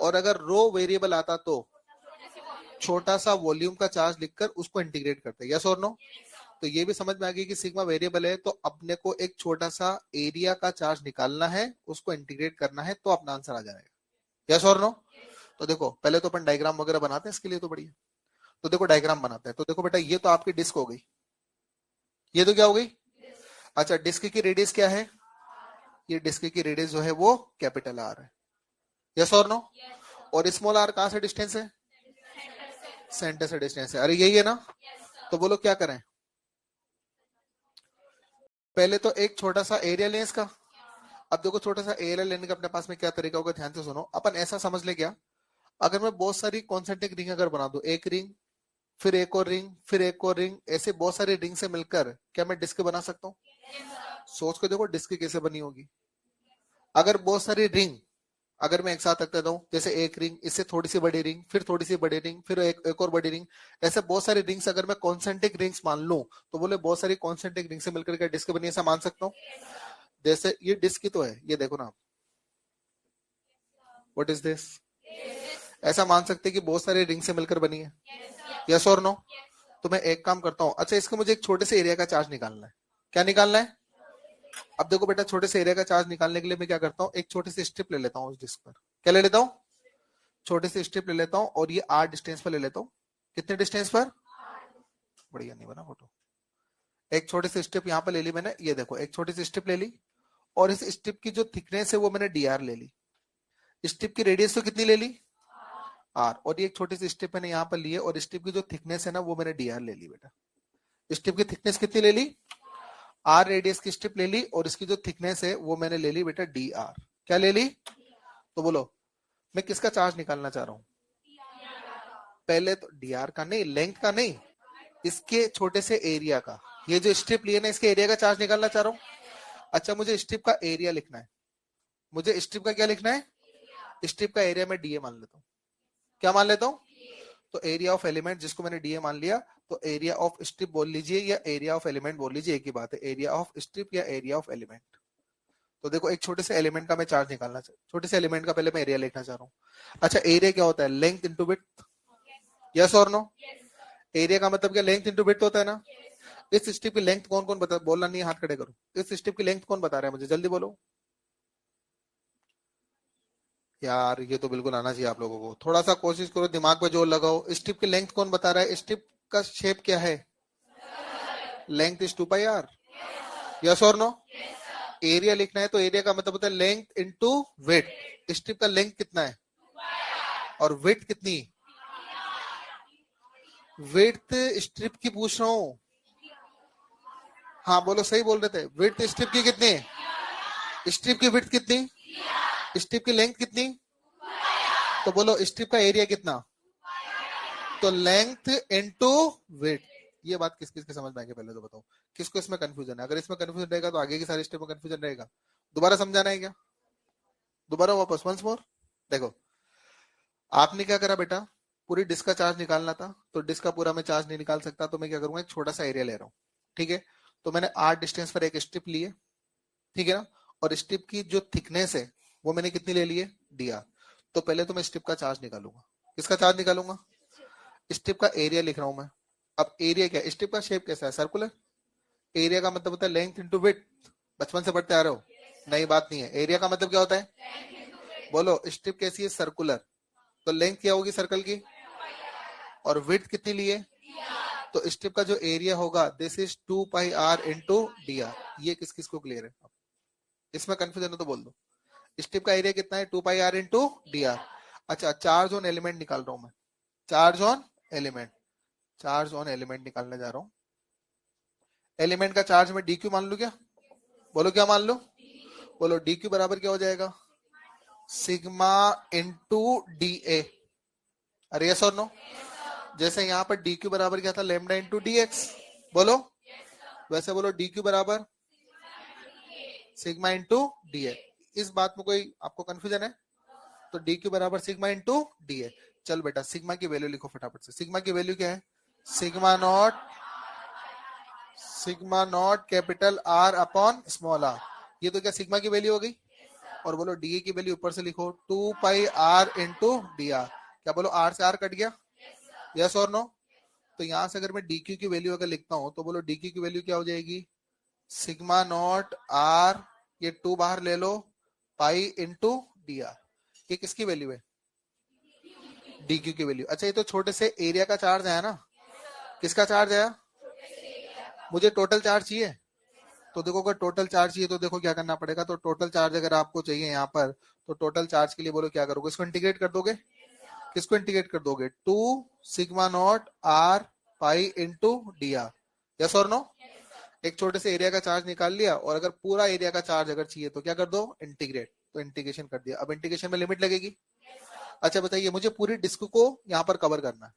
A: और अगर रो वेरिएबल आता तो छोटा सा वॉल्यूम का चार्ज लिखकर उसको इंटीग्रेट करते। यस और नो? तो ये भी समझ में आ गई कि सिग्मा वेरिएबल है तो अपने को एक छोटा सा एरिया का चार्ज निकालना है, उसको इंटीग्रेट करना है, तो अपना आंसर आ जाएगा। यस और नो? तो देखो पहले तो अपन डायग्राम वगैरह बनाते हैं इसके लिए, तो बढ़िया। तो देखो डायग्राम बनाते हैं। तो देखो बेटा ये तो आपकी डिस्क हो गई, ये तो क्या हो गई? अच्छा डिस्क की रेडियस क्या है? ये डिस्क की रेडियस जो है वो कैपिटल आर है। यस और नो? और स्मॉल आर कहां से डिस्टेंस है? सेंटर से डिस्टेंस है। अरे यही है ना? तो बोलो क्या करें? पहले तो एक छोटा सा एरिया लें इसका। अब देखो छोटा सा एरिया लेने का अपने पास में क्या तरीका होगा, ध्यान से सुनो। अपन ऐसा समझ ले क्या, अगर मैं बहुत सारी कॉन्सेंट्रिक रिंग अगर बना दूं, एक रिंग फिर एक और रिंग फिर एक और रिंग, ऐसे बहुत सारी रिंग से मिलकर क्या मैं डिस्क बना सकता हूँ? सोच के देखो डिस्क कैसे बनी होगी। अगर बहुत सारी रिंग अगर मैं एक साथ रख देता हूँ, जैसे एक रिंग, इससे थोड़ी सी बड़ी रिंग, फिर थोड़ी सी बड़ी रिंग, फिर एक और बड़ी रिंग, ऐसे बहुत सारी रिंग्स अगर मैं कॉन्सेंट्रिक रिंग्स मान लूं, तो बोले बहुत सारी कॉन्सेंट्रिक रिंग से मिलकर के डिस्क बनी, ऐसा मान सकता हूँ। जैसे ये डिस्क ही तो है, ये देखो ना। What is this? ऐसा मान सकते हैं कि बहुत सारी रिंग से मिलकर बनी है। यस और नो? तो मैं एक काम करता हूँ, अच्छा इसको मुझे एक छोटे से एरिया का चार्ज निकालना है। क्या निकालना है? अब देखो बेटा छोटे से एरिया का चार्ज निकालने के लिए मैं क्या करता हूँ, एक छोटी सी स्ट्रिप ले लेता हूँ उस डिस्क पर। क्या ले लेता हूँ? छोटे से स्ट्रिप ले लेता हूँ और ये आर डिस्टेंस पर ले लेता हूँ। कितने डिस्टेंस पर? बढ़िया नहीं बना फोटो। एक छोटी सी स्ट्रिप यहाँ पर ले ली मैंने, ये देखो एक छोटी सी स्ट्रिप ले ली, और इस स्ट्रिप की जो थिकनेस है वो मैंने डी आर ले ली। स्ट्रिप की रेडियस तो कितनी ले ली? आर। और ये एक छोटी सी स्ट्रिप मैंने यहाँ पर ली है, और स्ट्रिप की जो थिकनेस है ना वो मैंने डी आर ले ली बेटा। स्ट्रिप की थिकनेस कितनी ले ली? आर रेडियस की स्ट्रिप ले ली, और इसकी जो थिकनेस है वो मैंने ले ली बेटा डी आर। क्या ले ली? तो बोलो मैं किसका चार्ज निकालना चाह रहा हूँ? पहले तो डी आर का नहीं, लेंथ का नहीं, इसके छोटे से एरिया का। ये जो स्ट्रिप लिए ना इसके एरिया का चार्ज निकालना चाह रहा हूँ। अच्छा मुझे स्ट्रिप का एरिया लिखना है। मुझे स्ट्रिप का क्या लिखना है? स्ट्रिप का एरिया में डीए मान लेता हूँ। क्या मान लेता हूँ? तो एरिया ऑफ एलिमेंट जिसको मैंने डीए मान लिया, तो एरिया ऑफ स्ट्रिप बोल लीजिए या एरिया ऑफ एलिमेंट बोल लीजिए, एक ही बात है, एरिया ऑफ स्ट्रिप या एरिया ऑफ एलिमेंट। तो देखो एक छोटे से एलिमेंट का मैं चार्ज निकालना चाह, छोटे से एलिमेंट का पहले मैं एरिया लिखना चाह रहा हूँ। अच्छा एरिया क्या होता है? Length into width. यस और नो? एरिया का मतलब क्या? लेंथ इंटू विड्थ होता है ना। इस स्ट्रिप की लेंथ कौन कौन बता, बोलना नहीं हाथ खड़े करो। इस स्ट्रिप की लेंथ कौन बता रहा है मुझे, जल्दी बोलो यार। ये तो बिल्कुल आना चाहिए आप लोगों को, थोड़ा सा कोशिश करो, दिमाग पे जोर लगाओ। स्ट्रिप की लेंथ कौन बता रहा है? स्ट्रिप का शेप क्या है? Length is 2 pi R. Yes और नो? एरिया लिखना है तो एरिया का मतलब होता है लेंथ इनटू विड्थ। स्ट्रिप का लेंथ कितना है और विड्थ कितनी? विड्थ स्ट्रिप की पूछ रहा हूँ। हाँ बोलो, सही बोल रहे थे। विड्थ स्ट्रिप की कितनी? स्ट्रिप की विड्थ कितनी? स्ट्रिप की लेंथ कितनी? तो बोलो स्ट्रिप का एरिया कितना? तो लेंथ इनटू विड्थ। ये बात किस किस के समझ में आएगी पहले तो बताओ, किसको इसमें कंफ्यूजन है? अगर इसमें कंफ्यूजन रहेगा तो आगे की सारी स्टेप में कंफ्यूजन रहेगा। दोबारा समझाना है क्या? दोबारा वापस वंस मोर। देखो आपने क्या करा बेटा, पूरी डिस्क का चार्ज निकालना था, तो डिस्क का पूरा मैं चार्ज नहीं निकाल सकता, तो मैं क्या करूंगा, एक छोटा सा एरिया ले रहा हूँ। ठीक है, तो मैंने आर डिस्टेंस पर एक स्ट्रिप ली है, ठीक है ना, और स्ट्रिप की जो थिकनेस है वो मैंने कितनी ले ली है? D R. तो पहले तो मैं स्ट्रिप का चार्ज निकालूंगा। किसका चार्ज निकालूंगा? स्ट्रिप का एरिया लिख रहा हूं मैं। अब एरिया क्या? स्ट्रिप का शेप कैसा है? सर्कुलर। एरिया का मतलब होता है लेंथ इंटू विड्थ। बचपन से पढ़ते आ रहे हो, नई बात नहीं है। एरिया का मतलब क्या होता है? बोलो स्ट्रिप कैसी है? सर्कुलर। तो लेंथ क्या होगी सर्कल की? और विड्थ कितनी ली है? तो स्ट्रिप का जो एरिया होगा this is 2 pi R into D R. ये किस किस को क्लियर है? इसमें कंफ्यूजन है तो बोल दो। स्ट्रिप का एरिया कितना है 2 pi R into D are. अच्छा चार्ज ऑन एलिमेंट निकाल रहा हूं मैं, charge on element, charge on element निकालने जा रहा हूं। एलिमेंट का चार्ज में dq मान लू क्या, बोलो क्या मान लो, बोलो dq बराबर क्या हो जाएगा, सिग्मा इंटू डी ए। अरे यस और नो, जैसे यहाँ पर dq बराबर क्या था लेमडा इंटू dx, बोलो वैसे बोलो dq बराबर सिग्मा इंटू डी ए। इस बात में कोई आपको कंफ्यूजन है, तो dq बराबर सिग्मा इंटू डी ए। चल बेटा सिग्मा की वैल्यू लिखो फटाफट से, सिग्मा की वैल्यू क्या है, sigma naught, sigma naught capital R upon small R. ये तो क्या सिग्मा की वैल्यू हो गई, और बोलो डी की वैल्यू ऊपर से लिखो 2 pi R into D are. क्या बोलो आर से आर कट गया, यस और नो। तो यहां से अगर मैं डी क्यू की वैल्यू अगर लिखता हूं तो बोलो डी क्यू की वैल्यू क्या हो जाएगी, सिग्मा नॉट आर, ये 2 बाहर ले लो, पाई इंटू डी आर। ये किसकी वैल्यू है, डी क्यू की वैल्यू। अच्छा ये तो छोटे से एरिया का चार्ज है ना, किसका चार्ज है, मुझे टोटल चार्ज चाहिए। तो देखो अगर टोटल चार्ज चाहिए तो देखो क्या करना पड़ेगा, तो टोटल चार्ज अगर आपको चाहिए यहाँ पर, तो टोटल चार्ज के लिए बोलो क्या करोगे, इसको इंटीग्रेट कर दोगे, किसको इंटीग्रेट कर दोगे, 2 sigma naught R pi into D R, yes और नो। एक छोटे से एरिया का चार्ज निकाल लिया, और अगर पूरा एरिया का चार्ज अगर चाहिए तो क्या कर दो, इंटीग्रेट। तो इंटीग्रेशन कर दिया, अब इंटीग्रेशन में लिमिट लगेगी। अच्छा बताइए मुझे पूरी डिस्क को यहाँ पर कवर करना है,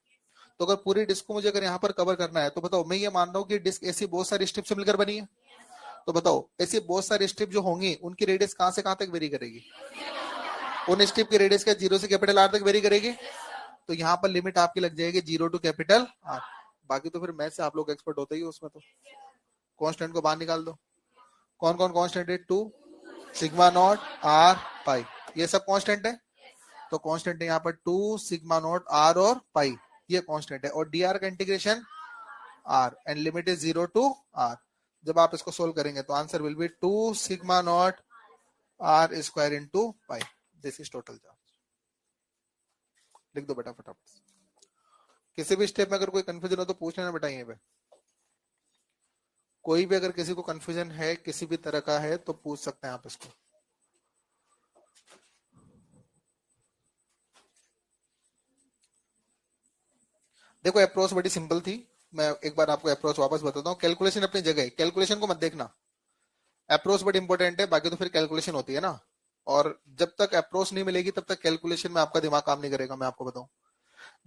A: तो अगर पूरी डिस्क को मुझे अगर यहाँ पर कवर करना है तो बताओ, मैं ये मान रहा हूँ कि डिस्क ऐसी बहुत सारी स्ट्रिप से मिलकर बनी है, तो बताओ ऐसी बहुत सारी स्ट्रिप जो होंगी उनकी रेडियस कहां से कहां तक वेरी करेगी, उन स्ट्रिप की रेडियस क्या जीरो से कैपिटल आर तक वेरी करेगी। तो यहाँ पर लिमिट आपकी लग जाएगी 0 टू कैपिटल आर। बाकी तो फिर मैथ से आप लोग एक्सपर्ट होते ही हो उसमें, तो कांस्टेंट को बाहर निकाल दो, कौन कौन कांस्टेंट है, 2 सिग्मा नॉट आर पाई, ये सब कांस्टेंट है। तो कांस्टेंट है यहाँ पर 2 सिग्मा नॉट आर और पाई, ये कांस्टेंट है, और डी आर का integration R, and limit is 0 to R. जब आप इसको सोल्व करेंगे तो answer will be 2 sigma naught R square into pi, this is total charge. लिख दो बेटा फटाफट, किसी भी स्टेप में अगर कोई कंफ्यूजन हो तो पूछ लेना बेटा, यहीं पे कोई भी अगर किसी को कंफ्यूजन है किसी भी तरह का है तो पूछ सकते हैं आप इसको। देखो अप्रोच बड़ी सिंपल थी, मैं एक बार आपको अप्रोच वापस बताता हूँ। कैलकुलेशन अपनी जगह है, कैलकुलेशन को मत देखना, अप्रोच बड़ी इंपॉर्टेंट है, बाकी तो फिर कैलकुलेशन होती है ना। और जब तक अप्रोच नहीं मिलेगी तब तक कैलकुलेशन में आपका दिमाग काम नहीं करेगा, मैं आपको बताऊं।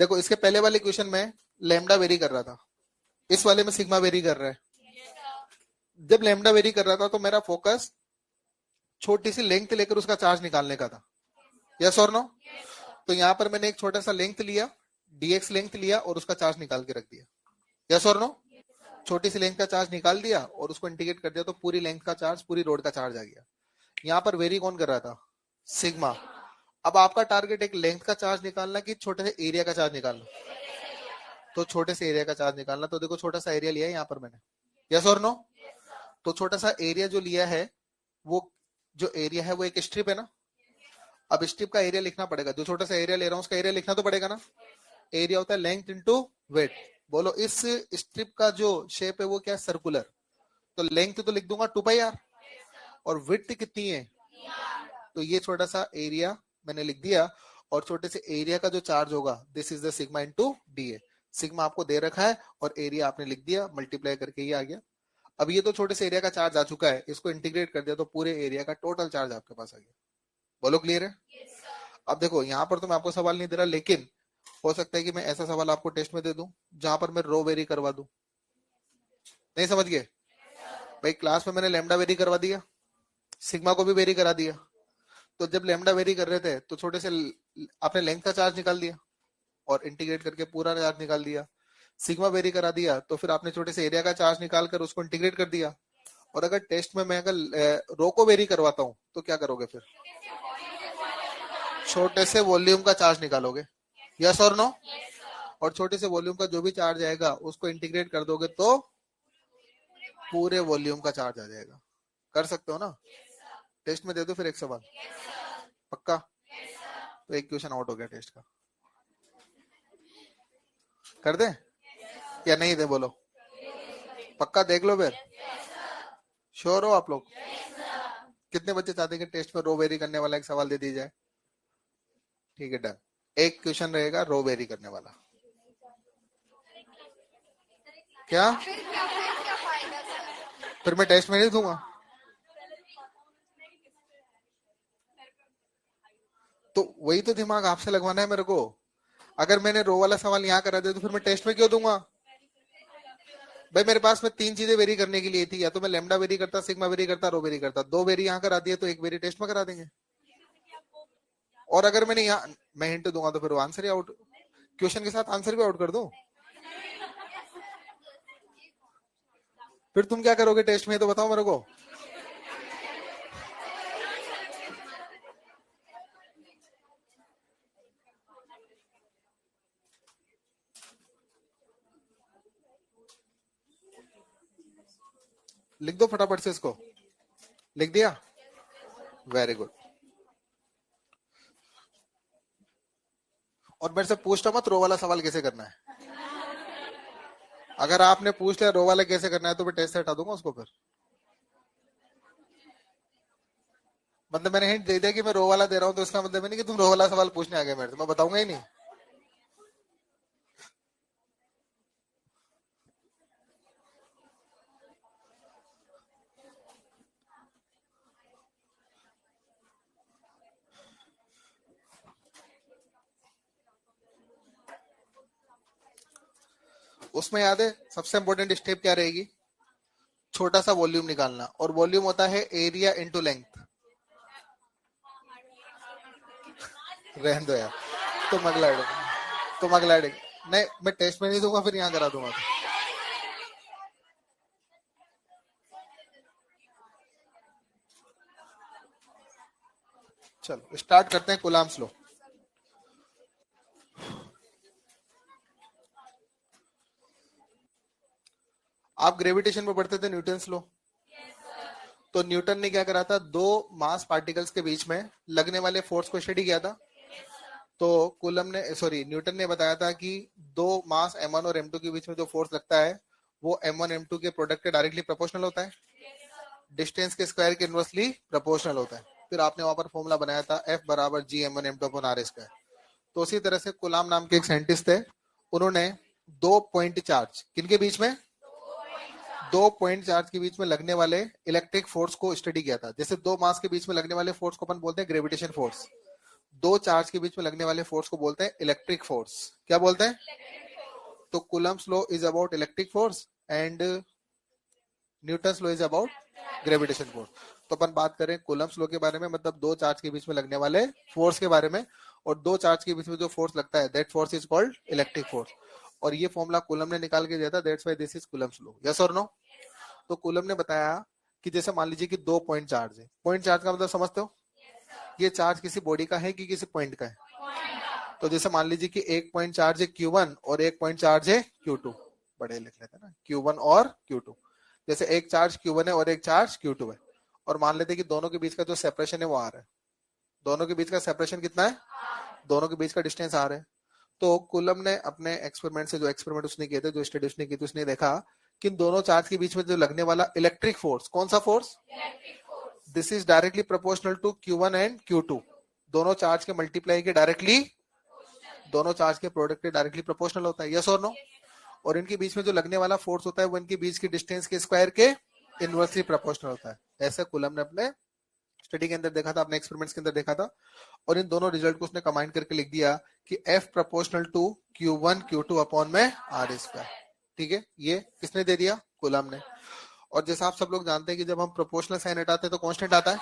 A: देखो इसके पहले वाले क्वेश्चन में लेमडा वेरी कर रहा था, इस वाले में सिग्मा वेरी कर रहा है। जब लेमडा वेरी कर रहा था तो मेरा फोकस छोटी सी लेंथ लेकर उसका चार्ज निकालने का था, यस और नो। तो यहाँ पर मैंने एक छोटा सा लेंथ लिया, डीएक्स लेंथ लिया, और उसका चार्ज निकाल के रख दिया, यस और नो। छोटी सी लेंथ का चार्ज निकाल दिया और उसको इंटीग्रेट कर दिया, तो पूरी लेंथ का चार्ज, पूरी रोड का चार्ज आ गया। यहाँ पर वेरी कौन कर रहा था, सिग्मा। अब आपका टारगेट एक लेंथ का चार्ज निकालना कि छोटे से एरिया का चार्ज निकालना, तो छोटे से एरिया का चार्ज निकालना। तो देखो छोटा सा एरिया लिया है यहाँ पर मैंने, यस और नो। तो छोटा सा एरिया जो लिया है, वो जो एरिया है वो एक स्ट्रिप है ना। अब स्ट्रिप का एरिया लिखना पड़ेगा, जो छोटा सा एरिया ले रहा हूँ उसका एरिया लिखना तो पड़ेगा ना। एरिया होता है लेंथ इंटू वेट। बोलो इस स्ट्रिप का जो शेप है वो क्या है, सर्कुलर। तो लेंथ तो लिख दूंगा 2 पाई आर, और विड्थ कितनी है, तो ये छोटा सा एरिया मैंने लिख दिया। और छोटे से एरिया का जो चार्ज होगा, this is the sigma into D A. Sigma आपको दे रखा है और एरिया आपने लिख दिया, मल्टीप्लाई करके ये आ गया। अब ये तो छोटे से एरिया का चार्ज आ चुका है, इसको इंटीग्रेट कर दिया तो पूरे एरिया का टोटल चार्ज आपके पास आ गया। बोलो क्लियर है। अब देखो यहाँ पर तो मैं आपको सवाल नहीं दे रहा, लेकिन हो सकता है कि मैं ऐसा सवाल आपको टेस्ट में दे दूं जहां पर मैं रो वेरी करवा दूं। नहीं समझ गए भाई, क्लास में मैंने लेमडा वेरी करवा दिया, सिग्मा को भी वेरी करा दिया। तो जब लेमडा वेरी कर रहे थे तो छोटे से आपने लेंथ का चार्ज निकाल दिया और इंटीग्रेट करके पूरा चार्ज निकाल दिया। सिग्मा वेरी करा दिया तो फिर आपने छोटे से एरिया का चार्ज निकाल कर उसको इंटीग्रेट कर दिया। और अगर टेस्ट में मैं अगर रो को वेरी करवाता हूं तो क्या करोगे फिर, छोटे से वॉल्यूम का चार्ज निकालोगे, यस और नो। और छोटे से वॉल्यूम का जो भी चार्ज आएगा उसको इंटीग्रेट कर दोगे तो पूरे वॉल्यूम का चार्ज आ जाएगा। कर सकते हो ना, टेस्ट में दे दो फिर एक सवाल, पक्का। तो एक क्वेश्चन आउट हो गया टेस्ट का, कर दे या नहीं दे, बोलो पक्का, देख लो फिर, श्योर हो आप लोग। कितने बच्चे चाहते हैं कि टेस्ट में रो वेरी करने वाला एक सवाल दे दिया जाए? ठीक है, डन। एक क्वेश्चन रहेगा रो वेरी करने वाला। क्या? फिर मैं टेस्ट में नहीं दूंगा? तो वही तो दिमाग आपसे लगवाना है मेरे को। अगर मैंने रो वाला सवाल यहाँ करा दिया तो फिर मैं टेस्ट में क्यों दूंगा? भाई मेरे पास में तीन चीजें वेरी करने के लिए थी, या तो मैं लेमडा वेरी करता, सिग्मा वेरी करता, रो वेरी करता। दो वेरी यहाँ करा दिए तो एक वेरी टेस्ट में करा देंगे। और अगर मैंने यहाँ, मैं हिंट दूंगा तो फिर वो आंसर ही आउट, क्वेश्चन के साथ आंसर भी आउट कर दूं। फिर तुम क्या करोगे टेस्ट में, तो बताओ मेरे को। लिख दो फटाफट से इसको। लिख दिया? Very good. और मेरे से पूछना मत रो वाला सवाल कैसे करना है। अगर आपने पूछ लिया रो वाला कैसे करना है तो मैं टेस्ट से हटा दूंगा उसको फिर। मतलब मैंने हिंट दे दिया कि मैं रो वाला दे रहा हूं, तो इसका मतलब नहीं कि तुम रो वाला सवाल पूछने आ गए मेरे से, मैं बताऊंगा ही नहीं। उसमें याद है सबसे इंपॉर्टेंट स्टेप क्या रहेगी? छोटा सा वॉल्यूम निकालना, और वॉल्यूम होता है एरिया इंटू लेंथ। रहने दो यार, तुम अगला तुम अगला नहीं, मैं टेस्ट में नहीं दूंगा, फिर यहाँ करा दूंगा तो। चलो स्टार्ट करते हैं कूलाम्स लॉ। आप ग्रेविटेशन में पढ़ते थे न्यूटन्स लॉ। तो न्यूटन ने क्या करा था, दो मास पार्टिकल्स के बीच में लगने वाले फोर्स को स्टडी किया था। तो कूलम ने, सॉरी, न्यूटन ने बताया था कि दो मास m1 और m2 के बीच में जो फोर्स लगता है वो m1 m2 के प्रोडक्ट के डायरेक्टली प्रोपोर्शनल होता है, डिस्टेंस के स्क्वायर के इनवर्सली प्रोपोर्शनल होता है। फिर आपने वहां पर फॉर्मूला बनाया था F बराबर जी m1 m2 upon r square. तो उसी तरह से कुलाम नाम के एक साइंटिस्ट थे, उन्होंने दो पॉइंट चार्ज, किनके बीच में, दो पॉइंट चार्ज के बीच में लगने वाले इलेक्ट्रिक फोर्स को स्टडी किया था। जैसे दो मास के बीच में लगने वाले फोर्स को अपन बोलते हैं ग्रेविटेशन फोर्स, दो चार्ज के बीच में लगने वाले फोर्स को बोलते हैं इलेक्ट्रिक फोर्स। क्या बोलते हैं? तो Coulomb's law is about electric force and Newton's law is about gravitation force. तो अपन बात करें कूलम्स लॉ के बारे में, मतलब दो चार्ज के बीच में लगने वाले फोर्स के बारे में, और दो चार्ज के बीच में जो फोर्स लगता है that force is called electric force. और ये फॉर्मूला कूलम ने निकाल के दिया था, that's why this is Coulomb's law. Yes और नो? तो कूलम ने बताया कि जैसे मान लीजिए कि दो पॉइंट चार्ज है, पॉइंट चार्ज का मतलब समझते हो, ये चार्ज किसी बॉडी का है कि किसी पॉइंट का है? तो जैसे मान लीजिए कि एक पॉइंट चार्ज है Q1 और एक पॉइंट चार्ज है Q2, बड़े लिख लेते हैं ना, Q1 और Q2। जैसे एक चार्ज Q1 है और एक चार्ज Q2 है, और मान लेते हैं कि दोनों के बीच का जो सेपरेशन है वो R है। दोनों के बीच का सेपरेशन कितना है? दोनों के बीच का डिस्टेंस R है। तो कूलम ने अपने एक्सपेरिमेंट से, जो एक्सपेरिमेंट उसने किए थे, जो स्टडी उसने की थी, उसने देखा कि इन दोनों चार्ज के बीच में जो लगने वाला इलेक्ट्रिक फोर्स, कौन सा force, this is directly proportional to Q1 and Q2। दोनों चार्ज के मल्टीप्लाई के डायरेक्टली, दोनों चार्ज के प्रोडक्ट के डायरेक्टली प्रोपोर्शनल होता है। यस और नो? और इनके बीच में जो लगने वाला फोर्स होता है वो इनके बीच की डिस्टेंस के स्क्वायर के इनवर्सली प्रोपोर्शनल होता है। ऐसे कूलम ने अपने स्टडी के अंदर देखा था, अपने एक्सपेरिमेंट्स के अंदर देखा था, और इन दोनों रिजल्ट को उसने कंबाइन करके लिख दिया कि F proportional to Q1 Q2 upon में R स्क्वायर। ठीक है, ये किसने दे दिया? कूलम ने। और जैसा आप सब लोग जानते हैं कि जब हम प्रोपोर्शनल साइन हटाते हैं तो कांस्टेंट आता है।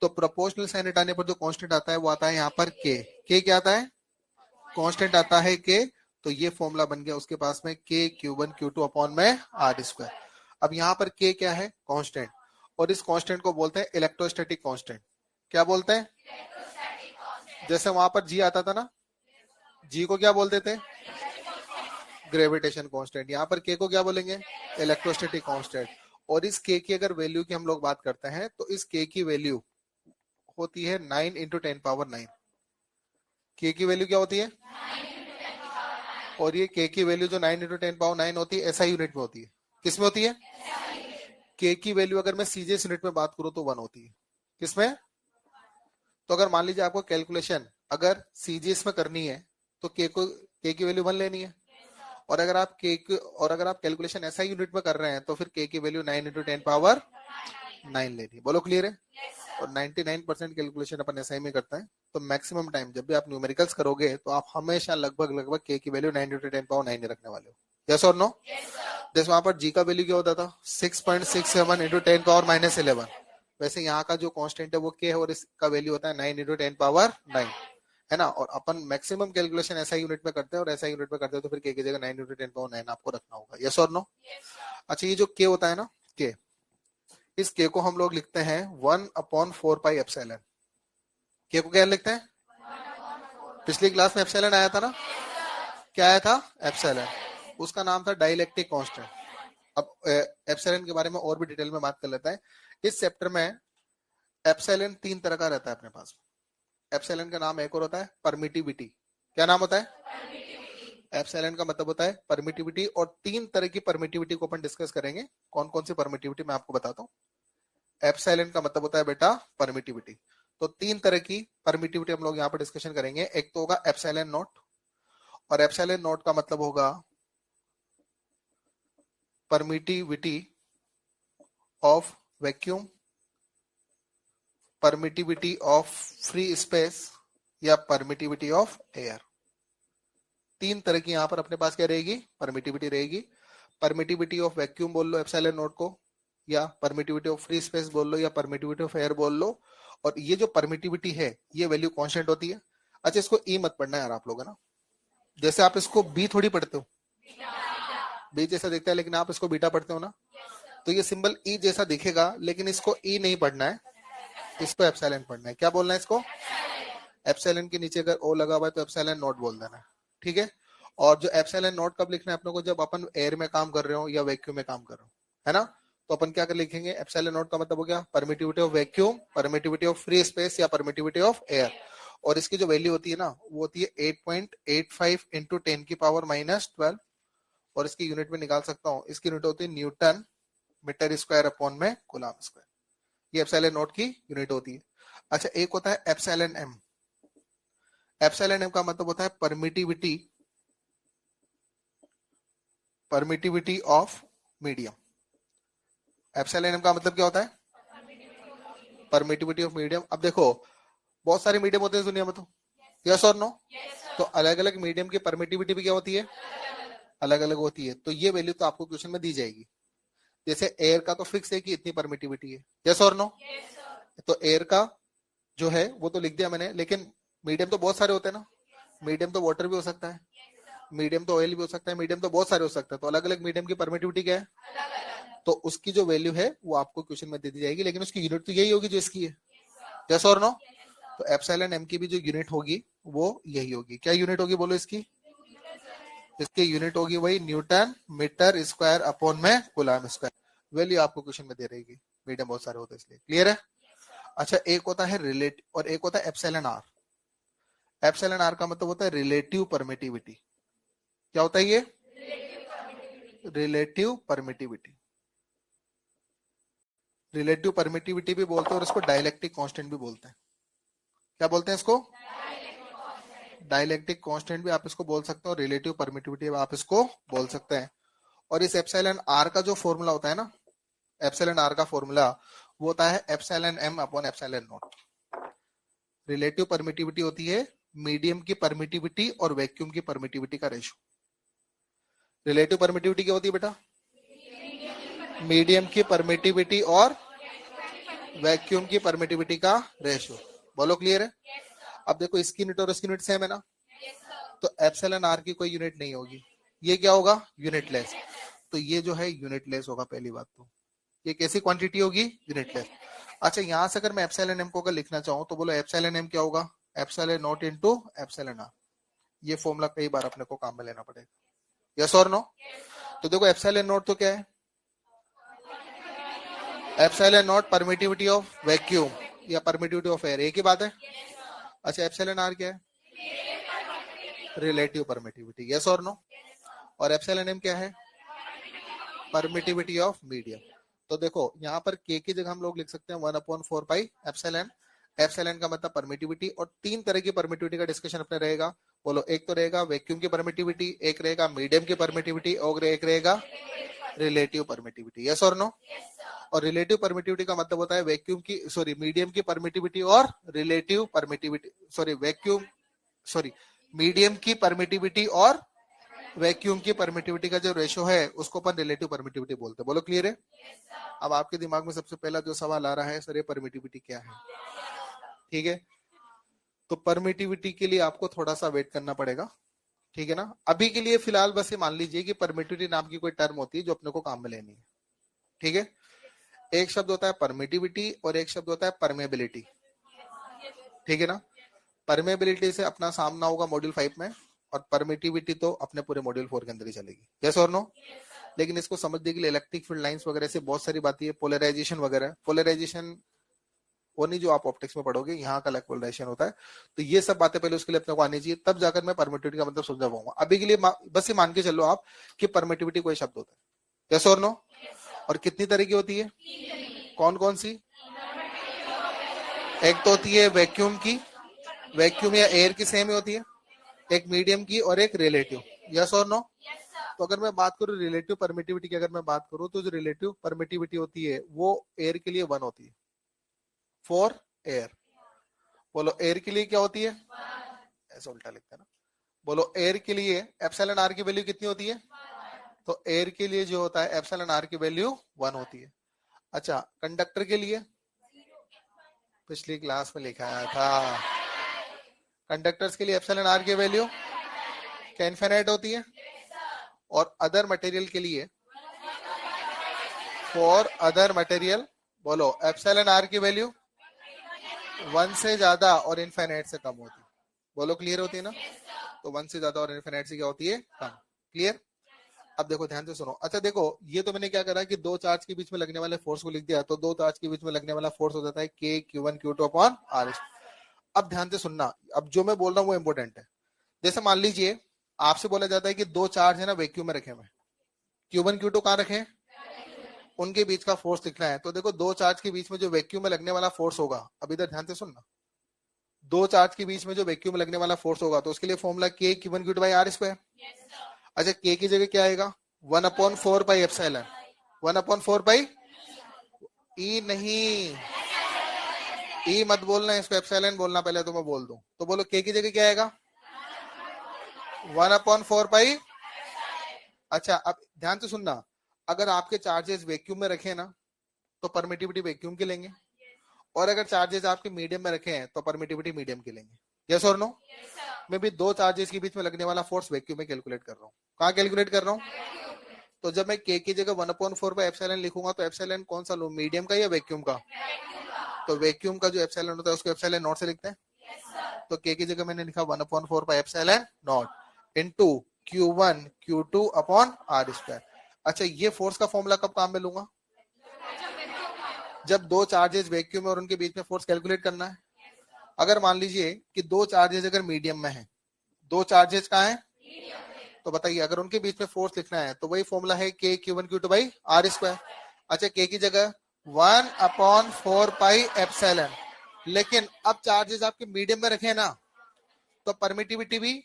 A: तो प्रोपोर्शनल साइन हटाने पर जो कांस्टेंट आता है वो आता है यहाँ पर के क्या आता है? कांस्टेंट आता है के। तो ये फॉर्मूला बन गया उसके पास में, के Q1 Q2 अपॉन में R स्क्वायर। अब यहाँ पर के क्या है? कांस्टेंट। और इस कांस्टेंट को बोलते हैं इलेक्ट्रोस्टैटिक कांस्टेंट। क्या बोलते हैं? जैसे वहां पर जी आता था ना, जी को क्या बोलते थे? Gravitation constant. यहाँ पर के को क्या बोलेंगे? Electrostatic constant. और इस के की अगर वैल्यू की हम लोग बात करते हैं तो इस के की वैल्यू होती है 9 इंटू 10 पावर 9। के की वैल्यू क्या होती है? और ये के की वैल्यू जो 9 इंटू 10 पावर 9 होती है, एसआई यूनिट में होती है। किस में होती है? के की वैल्यू अगर मैं सीजीएस यूनिट में बात करूं तो 1 होती है। किसमें? तो अगर मान लीजिए आपको कैलकुलेशन अगर सीजीएस में करनी है तो के की वैल्यू 1 लेनी है, और अगर आप कैलकुलेशन ऐसा यूनिट में कर रहे हैं तो फिर के की वैल्यू 9 इंटू 10 पावर 9 लेनी है। बोलो क्लियर है? और 99% कैलकुलेशन अपन एसआई में करते हैं, तो मैक्सिमम टाइम जब भी आप न्यूमेरिकल्स करोगे तो आप हमेशा लगभग के की वैल्यू 9 इंटू 10 पावर 9 ही रखने वाले हो। यस और नो? जैसे वहां पर जी का वैल्यू क्या होता था? 6.67 इंटू 10 पावर माइनस 11। वैसे यहाँ का जो कांस्टेंट है वो के है, और इसका वैल्यू होता है 9 इंटू 10 पावर 9, है ना। और अपन मैक्सिमम कैलकुलेशन ऐसा यूनिट में करते हैं, और ऐसा यूनिट में करते हैं तो फिर के की जगह 9 इंटू 10 पावर 9 आपको रखना होगा। यस और नो? अच्छा, ये जो के होता है ना, के, इस के को हम लोग लिखते हैं 1/4 पाई एप्सिलॉन। के को क्या लिखते हैं? पिछली क्लास में एप्सिलॉन आया था ना, क्या आया था? एप्सिलॉन। उसका नाम था डाइलेक्ट्रिक कांस्टेंट। अब एप्सिलॉन के बारे में और भी डिटेल में बात कर लेते हैं इस चैप्टर में। एप्सिलॉन 3 तरह का रहता है अपने पास। एप्सिलॉन का नाम एक और होता है परमिटिविटी। क्या नाम होता है? एप्सिलॉन का मतलब होता है परमिटिविटी, और 3 तरह की परमिटिविटी को अपन डिस्कस करेंगे। कौन कौन सी परमिटिविटी मैं आपको बताता हूँ। एप्सिलॉन का मतलब होता है बेटा परमिटिविटी। तो 3 तरह की परमिटिविटी हम लोग यहाँ पर डिस्कशन करेंगे। एक तो होगा एप्सिलॉन नॉट, और एप्सिलॉन नॉट का मतलब होगा permittivity of vacuum, permittivity of free space, या परमिटिविटी ऑफ एयर। 3 तरह की यहां पर अपने पास क्या रहेगी? परमिटिविटी रहेगी। परमिटिविटी ऑफ वैक्यूम बोल लो एप्सिलॉन नॉट को, या परमिटिविटी ऑफ फ्री स्पेस बोल लो, या परमिटिविटी ऑफ एयर बोल लो। और ये जो परमिटिविटी है ये वैल्यू कांस्टेंट होती है। अच्छा, इसको ई मत पढ़ना यार आप लोग, है ना। जैसे आप इसको बी थोड़ी पढ़ते हो, बी जैसा दिखता है लेकिन आप इसको बीटा पढ़ते हो ना, तो ये सिंबल ई जैसा दिखेगा, लेकिन इसको ई नहीं पढ़ना है, इसको एप्सिलॉन पढ़ना है। क्या बोलना है इसको? एप्सिलॉन के नीचे अगर ओ लगा हुआ है तो एप्सिलॉन नॉट बोल देना है, ठीक है। और जो एप्सिलॉन नॉट कब लिखना है अपने को? जब अपन एयर में काम कर रहे हो या वैक्यूम में काम कर रहे हो, है ना। तो अपन क्या कर लिखेंगे? एप्सिलॉन नॉट का मतलब हो गया permittivity of vacuum, permittivity of free space, या परमिटिविटी ऑफ एयर। और इसकी जो वैल्यू होती है ना, वो होती है 8.85 इंटू 10 की पावर माइनस 12। और इसकी यूनिट में निकाल सकता हूँ, इसकी यूनिट होती है न्यूटन मीटर स्क्वायर अपॉन में कूलम स्क्वायर। ये एप्सिलॉन नॉट की यूनिट होती है। अच्छा, एक होता है एप्सिलॉन एम। एप्सिलॉन एम का मतलब होता है permittivity of medium. Epsilon M का मतलब क्या होता है? Permittivity of medium. अब देखो, बहुत सारे मीडियम होते हैं दुनिया में, तो यस और नो? तो अलग अलग मीडियम की परमिटिविटी भी क्या होती है? अलग अलग होती है। तो ये वैल्यू तो आपको क्वेश्चन में दी जाएगी। जैसे एयर का तो फिक्स है कि इतनी परमिटिविटी है, यस और नो? तो एयर का जो है वो तो लिख दिया मैंने, लेकिन मीडियम तो बहुत सारे होते हैं ना। मीडियम तो वाटर भी हो सकता है, मीडियम तो ऑयल भी हो सकता है, मीडियम तो बहुत सारे हो सकते हैं। तो अलग अलग मीडियम की परमिटिविटी क्या है, तो उसकी जो वैल्यू है वो आपको क्वेश्चन में दे दी जाएगी, लेकिन उसकी यूनिट तो यही होगी जो इसकी है। यस और नो? तो एप्सिलॉन एम की भी जो यूनिट होगी वो यही होगी। क्या यूनिट होगी बोलो इसकी? इसकी यूनिट होगी वही न्यूटन मीटर स्क्वायर अपॉन में कूलम स्क्वायर। वैल्यू आपको क्वेश्चन में दे रहेगी। मीडियम बहुत सारे होते हैं इसलिए। क्लियर है? अच्छा, एक होता है रिलेट और एक होता है एप्सिलॉन आर। एप्सिलॉन आर का मतलब होता है रिलेटिव परमिटिविटी। क्या होता है ये? Relative permittivity. रिलेटिव परमिटिविटी भी बोलते हैं, और इसको डाइलेक्ट्रिक कांस्टेंट भी बोलते हैं। क्या बोलते हैं इसको? डाइलेक्ट्रिक कांस्टेंट भी आप इसको बोल सकते हो, रिलेटिव परमिटिविटी आप इसको बोल सकते हैं। और इस एप्सिलॉन आर का जो फॉर्मूला होता है ना, एप्सिलॉन आर का फॉर्मूला वो होता है epsilon M upon epsilon naught. Relative permittivity होती है मीडियम की परमिटिविटी और वैक्यूम की परमिटिविटी का रेशो। रिलेटिव परमिटिविटी क्या होती है बेटा? मीडियम की परमिटिविटी और वैक्यूम की परमिटिविटी का रेशो। बोलो क्लियर है? अब देखो, इसकी यूनिट और इसकी यूनिट सेम है ना, तो एप्सिलॉन आर की कोई यूनिट नहीं होगी। ये क्या होगा? यूनिटलेस। तो ये जो है यूनिटलेस होगा पहली बात तो। ये कैसी क्वांटिटी होगी? यूनिटलेस। अच्छा, यहां से अगर मैं एप्सिलॉन एम को अगर लिखना चाहूं तो बोलो एप्सिलॉन एम क्या होगा? Epsilon naught into epsilon R. ये फॉर्मूला कई बार अपने को काम में लेना पड़ेगा। यस और नो? तो देखो, एप्सिलॉन नॉट तो क्या है? Epsilon not permittivity of vacuum या परमिटिविटी ऑफ एयर, एक ही बात है। अच्छा, एप्सिलॉन आर क्या है? Relative permittivity. यस और नो? और एप्सिलॉन एम क्या है? Permittivity of medium. तो देखो यहाँ पर के की जगह हम लोग लिख सकते हैं 1/4 पाई एप्सिलॉन। एप्सिलॉन का मतलब परमिटिविटी, और तीन तरह की परमिटिविटी का डिस्कशन अपने रहेगा। बोलो, एक तो रहेगा वैक्यूम की परमिटिविटी, एक रहेगा मीडियम की परमिटिविटी, और एक रहेगा रिलेटिव परमिटिविटी। यस और नो? और रिलेटिव परमिटिविटी का मतलब होता है वैक्यूम की, सॉरी, मीडियम की परमिटिविटी और relative permittivity, sorry vacuum, sorry medium की परमिटिविटी और वैक्यूम की परमिटिविटी का जो रेशो है उसको अपन रिलेटिव परमिटिविटी बोलते हैं। बोलो, क्लियर है? अब आपके दिमाग में सबसे पहला जो सवाल आ रहा है, सर ये परमिटिविटी क्या है? ठीक है, तो परमिटिविटी के लिए आपको थोड़ा सा वेट करना पड़ेगा, ठीक है ना। अभी के लिए फिलहाल बस ये मान लीजिए कि परमिटिविटी नाम की कोई टर्म होती है जो अपने को काम में लेनी है, ठीक है। एक शब्द होता है परमिटिविटी और एक शब्द होता है परमेबिलिटी, ठीक है ना। परमेबिलिटी से अपना सामना होगा मॉड्यूल 5 में, और परमिटिविटी तो अपने पूरे मॉड्यूल 4 के अंदर ही चलेगी। यस और नो? लेकिन इसको समझने के लिए इलेक्ट्रिक फील्ड लाइंस वगैरह से बहुत सारी बातें है, पोलराइजेशन वगैरह। पोलराइजेशन वो नहीं जो आप ऑप्टिक्स में पढ़ोगे, यहाँ का अलग पोलराइजेशन होता है। तो ये सब बातें पहले उसके लिए अपने को आनी चाहिए, तब जाकर मैं परमिटिविटी का मतलब समझा पाऊंगा। अभी के लिए बस ये मान के चलो आप कि परमिटिविटी कोई शब्द होता है। यस और नो? और कितनी तरह की होती है? कौन कौन सी? एक तो होती है वैक्यूम की, वैक्यूम या एयर की सेम ही होती है। एक मीडियम की और एक रिलेटिव। यस और नो? तो अगर मैं बात करूं रिलेटिव परमिटिविटी की, अगर मैं बात करूं तो जो रिलेटिव परमिटिविटी होती है वो एयर के लिए 1 होती है, फॉर एयर। बोलो, एयर के लिए क्या होती है? ऐसा उल्टा लिखते हैं ना। बोलो, एयर के लिए एप्सिलॉन आर की वैल्यू कितनी होती है? तो एयर के लिए जो होता है एप्सिलॉन आर की वैल्यू 1 होती है। अच्छा, कंडक्टर के लिए पिछली क्लास में लिखा था, कंडक्टर्स के लिए एप्सिलॉन आर की वैल्यू क्या इनफिनिट होती है? और अदर मटेरियल के लिए, फॉर अदर मटेरियल, बोलो एप्सिलॉन आर की वैल्यू 1 से ज्यादा और इनफिनिट से कम होती है। बोलो, क्लियर होती है ना? तो 1 से ज्यादा और इनफिनिट से क्या होती है? कम। क्लियर? अब देखो ध्यान से सुनो। अच्छा देखो, ये तो मैंने क्या करा कि दो चार्ज के बीच में लगने वाले फोर्स को लिख दिया, तो दो चार्ज के बीच में लगने वाला फोर्स हो जाता है के Q1 Q2 अपॉन आर। अब ध्यान से सुनना, अब जो मैं बोल रहा हूँ वो इंपॉर्टेंट है। जैसे मान लीजिए आपसे बोला जाता है कि दो चार्ज है ना वैक्यूम में रखे हुए, Q1 Q2 कहाँ रखे, उनके बीच का फोर्स लिखना है। तो देखो दो चार्ज के बीच में जो वैक्यूम में लगने वाला फोर्स होगा, अब इधर ध्यान से सुनना, दो चार्ज के बीच में जो वैक्यूम में लगने वाला फोर्स होगा तो उसके लिए फॉर्मूला के Q1 Q2 by R square. अच्छा, के की जगह क्या आएगा? 1/4 पाई एप्सिलॉन, 1/4 पाई, ई नहीं, ई मत बोलना, इसको एप्सिलॉन बोलना, पहले तो मैं बोल दूं। तो बोलो के की जगह क्या आएगा? 1/4 पाई। अच्छा, अब ध्यान से सुनना, अगर आपके चार्जेस वैक्यूम में रखे ना तो परमिटिविटी वैक्यूम के लेंगे, और अगर चार्जेस आपके मीडियम में रखे हैं तो परमिटिविटी मीडियम के लेंगे। यस और नो? मैं भी दो चार्जेस के बीच में लगने वाला फोर्स वैक्यूम में कैलकुलेट कर रहा हूँ। कहाँ कैलकुलेट कर रहा हूँ? तो जब मैं के की जगह 1/4 बाई एप्सिलॉन लिखूंगा तो एप्सिलॉन कौन सा लूं, मीडियम का या वैक्यूम का? तो वैक्यूम का जो एप्सिलॉन होता है उसको एप्सिलॉन नॉट से लिखते हैं। तो के की जगह मैंने लिखा 1/4 by epsilon naught into Q1 Q2 upon R square. अच्छा, ये फोर्स का फॉर्मूला कब काम में लूंगा? जब दो चार्जेस वैक्यूम में और उनके बीच में फोर्स कैलकुलेट करना है। अगर मान लीजिए कि दो चार्जेस अगर मीडियम में है, दो चार्जेस कहाँ है, तो बताइए अगर उनके बीच में फोर्स लिखना है तो वही फॉर्मूला है के Q1 Q2 by R square. अच्छा, के की जगह 1/4 पाई एप्सिलॉन, लेकिन अब चार्जेस आपके मीडियम में रखे हैं ना, तो परमिटिविटी भी,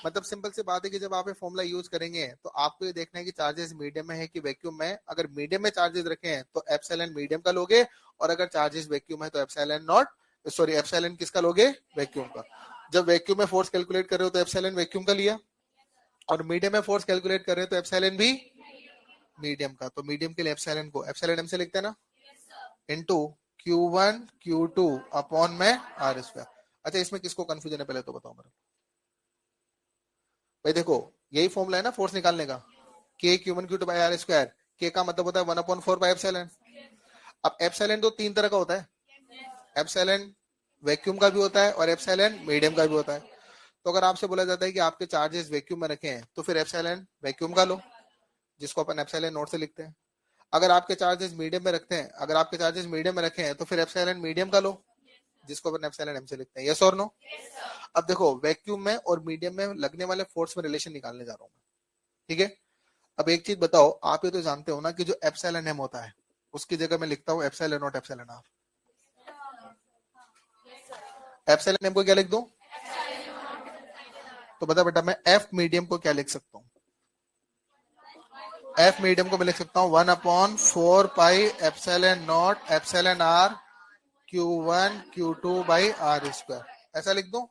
A: मतलब सिंपल सी बात है कि जब आप ये फॉर्मूला यूज करेंगे तो आपको ये देखना है कि चार्जेस मीडियम में है कि वैक्यूम में। अगर मीडियम में चार्जेस रखे हैं तो एप्सिलॉन मीडियम का लोगे, और अगर चार्जेस वैक्यूम है तो एप्सिलॉन नॉट, सॉरी एप्सिलॉन किसका लोगे? वैक्यूम का। जब वैक्यूम में फोर्स कैलकुलेट कर रहे हो तो एप्सिलॉन वैक्यूम का लिया, और मीडियम में फोर्स कैलकुलेट कर रहे हैं तो एप्सिलॉन भी मीडियम का। तो मीडियम के लिए एप्सिलॉन को एप्सिलॉन एम से लिखते हैं ना, इनटू Q1 Q2 अपॉन में आर स्क्वायर। अच्छा, इसमें किसको कंफ्यूजन है पहले तो बताओ मेरे भाई। देखो, यही फॉर्मूला है ना फोर्स निकालने का, के Q1 Q2 by R square. के का मतलब होता है 1/4 बाई एप्सिलॉन। अब एप्सिलॉन तो तीन तरह का होता है, एप्सिलॉन वैक्यूम का भी होता है और एप्सिलॉन मीडियम का भी होता है। तो अगर आपसे बोला जाता है कि आपके चार्जेस वैक्यूम में रखे हैं तो फिर एप्सिलॉन वैक्यूम का लो, जिसको अपन एप्सिलॉन नोट से लिखते हैं। अगर आपके चार्जेस मीडियम में रखते हैं, अगर आपके चार्जेस मीडियम में रखे हैं तो फिर एप्सिलॉन मीडियम का लो, जिसको अपन एप्सिलॉन एम से लिखते हैं। यस और नो? अब देखो, वैक्यूम में और मीडियम में लगने वाले फोर्स में रिलेशन निकालने जा रहा हूं मैं, ठीक है। अब एक चीज बताओ, आप ये तो जानते हो ना कि जो एप्सिलॉन एम होता है उसकी जगह मैं लिखता हूँ epsilon naught epsilon R. Epsilon M को क्या लिख दूं? तो बता बेटा, मैं एफ मीडियम को क्या लिख सकता हूँ? एफ मीडियम को मैं लिख सकता हूँ 1/4 pi epsilon naught epsilon R Q1 Q2 by R square, ऐसा लिख दूं?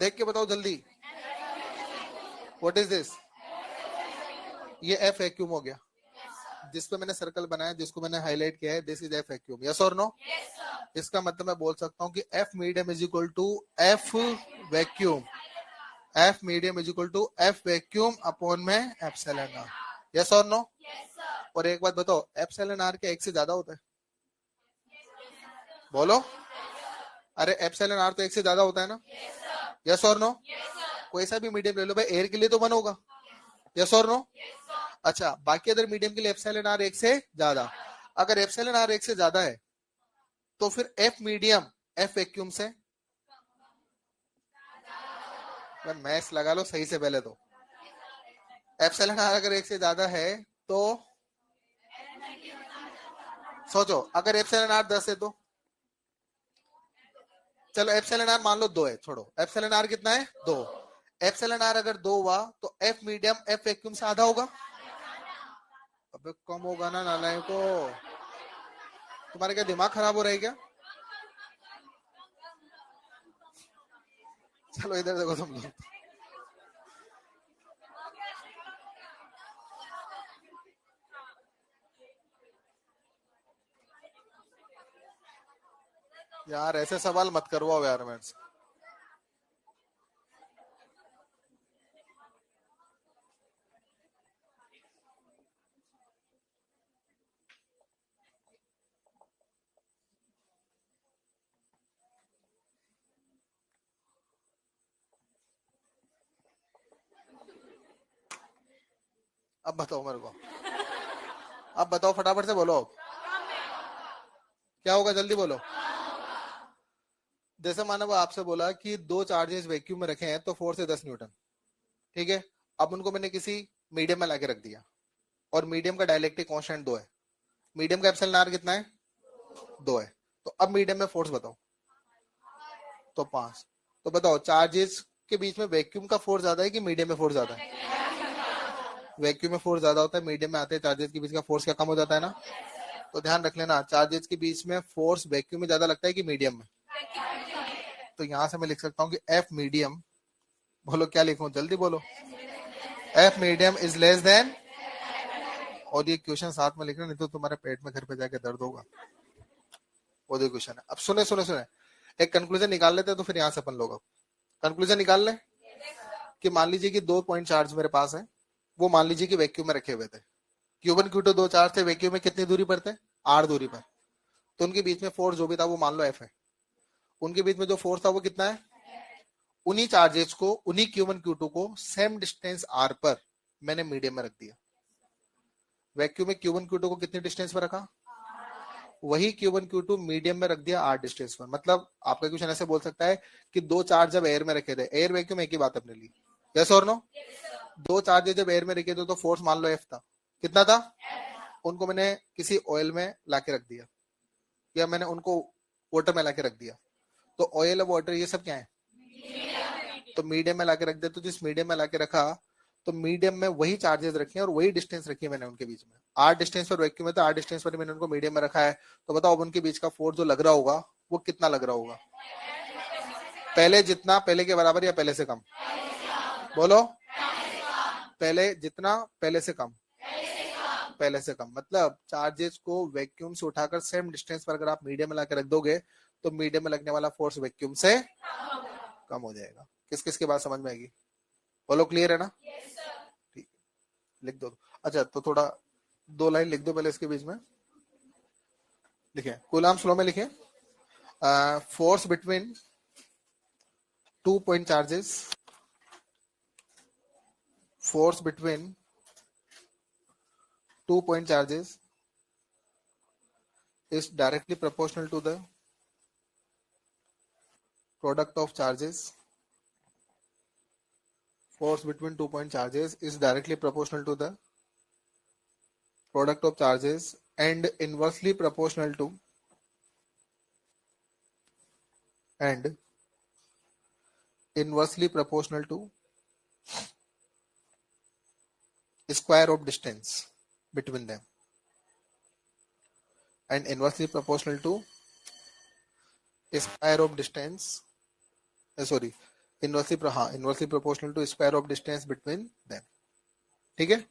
A: देख के बताओ जल्दी। What is this? ये एफ वैक्यूम हो गया, जिस पे मैंने सर्कल बनाया, जिसको मैंने हाईलाइट किया है, this is F vacuum. Yes और नो? इसका मतलब मैं बोल सकता हूँ कि F medium is equal to F vacuum. F medium is equal to F vacuum upon में एप्सिलॉन आर। यस और नो? और एक बात बताओ, एप्सिलॉन आर के एक से ज्यादा होता है? बोलो। अरे एप्सिलॉन आर तो एक से ज्यादा होता है ना? यस और नो? कोई सा भी मीडियम ले लो भाई, एयर के लिए तो वन होगा। यस और नो? अच्छा, बाकी अदर मीडियम के लिए एप्सिलॉन आर एक से ज्यादा। अगर एप्सिलॉन आर एक से ज्यादा है तो फिर एफ मीडियम एफ वैक्यूम से, मैथ्स लगा लो सही से पहले तो। एप्सिलॉन आर अगर एक से ज्यादा है तो सोचो, अगर एप्सिलॉन आर 10 है तो, चलो एप्सिलॉन आर मान लो 2 है, छोड़ो, एप्सिलॉन आर कितना है? 2। एप्सिलॉन आर अगर 2 हुआ तो एफ मीडियम एफ वैक्यूम से आधा होगा। अबे कम होगा ना नालायक को, तुम्हारे क्या दिमाग खराब हो रहा है क्या? चलो इधर देखो तुम लोग। यार ऐसे सवाल मत करवाओ यार मेरे से। अब बताओ मेरे को, अब बताओ फटाफट से बोलो, क्या होगा जल्दी बोलो। जैसे माना वो आपसे बोला कि दो चार्जेस वैक्यूम में रखे हैं तो फोर्स है 10 न्यूटन। ठीक है, अब उनको मैंने किसी मीडियम में लाके रख दिया, और मीडियम का डायलेक्ट्रिक कांस्टेंट 2 है। मीडियम का एप्सिलॉन आर कितना है? 2 है। तो अब मीडियम में फोर्स बताओ। तो 5। तो बताओ चार्जेस के बीच में वैक्यूम का फोर्स ज्यादा है कि मीडियम में फोर्स ज्यादा है? वैक्यूम में फोर्स ज्यादा होता है, मीडियम में आते हैं चार्जेस के बीच का फोर्स क्या कम हो जाता है ना? तो ध्यान रख लेना, चार्जेस के बीच में फोर्स वैक्यूम में ज्यादा लगता है कि मीडियम में? तो यहां से मैं लिख सकता हूँ कि एफ मीडियम, बोलो क्या लिखूं जल्दी बोलो। F medium is less than, और ये क्वेश्चन साथ में लिखना नहीं तो तुम्हारे पेट में घर पे जाके दर्द होगा। वो जो क्वेश्चन है, अब सुने सुने सुने, एक कंक्लूजन निकाल लेते हैं तो फिर यहाँ से अपन लोग कंक्लूजन निकाल लें कि मान लीजिए कि 2 पॉइंट चार्ज मेरे पास है, वो मान लीजिए कि वैक्यूम में रखे हुए थे। Q1 Q2 दो चार्ज थे वैक्यूम में, कितनी दूरी पर थे? R दूरी पर। तो उनके बीच में फोर्स जो भी था वो मान लो F है। उनके बीच में जो फोर्स था वो कितना है? उन्हीं चार्जेस को, उन्हीं Q1 Q2 को सेम डिस्टेंस R पर मैंने मीडियम में रख दिया। वैक्यूम में Q1 Q2 को कितनी डिस्टेंस पर रखा? वही Q1 Q2 मीडियम में रख दिया R डिस्टेंस पर। मतलब आपका क्वेश्चन ऐसे बोल सकता है कि दो चार्ज जब एयर में रखे थे, एयर वैक्यूम एक ही बात अपने लिए। यस और नो? दो चार्जेस जब एयर में रखे थे तो फोर्स मान लो F था। कितना था? उनको मैंने किसी ऑयल में लाके रख दिया, या मैंने उनको वाटर में लाके रख दिया। तो ऑयल और वाटर ये सब क्या है? तो मीडियम में लाके रख दिया, तो जिस मीडियम में लाके रखा, तो मीडियम में वही चार्जेस रखे हैं और वही डिस्टेंस रखी है मैंने उनके बीच में। आर डिस्टेंस पर वैक्यूम है तो आर डिस्टेंस पर मैंने उनको मीडियम में रखा है। तो बताओ अब उनके बीच का फोर्स जो लग रहा होगा वो कितना लग रहा होगा? पहले जितना, पहले के बराबर, या पहले से कम? बोलो। पहले जितना, पहले से कम? पहले से कम। मतलब चार्जेस को वैक्यूम से उठाकर सेम डिस्टेंस पर अगर आप मीडियम में लाकर रख दोगे तो मीडियम में लगने वाला फोर्स वैक्यूम से कम हो जाएगा। किस किस की बात समझ में आएगी? बोलो, क्लियर है ना? ठीक है, लिख दो। अच्छा तो थोड़ा 2 लाइन लिख दो पहले इसके बीच में। लिखे कूलाम स्लो में लिखे, force between 2 point charges, force between 2 point charges is directly proportional to the product of charges, force between 2 point charges is directly proportional to the product of charges and inversely proportional to square of distance between them, and inversely proportional to square of distance inversely proportional to square of distance between them. ठीक है,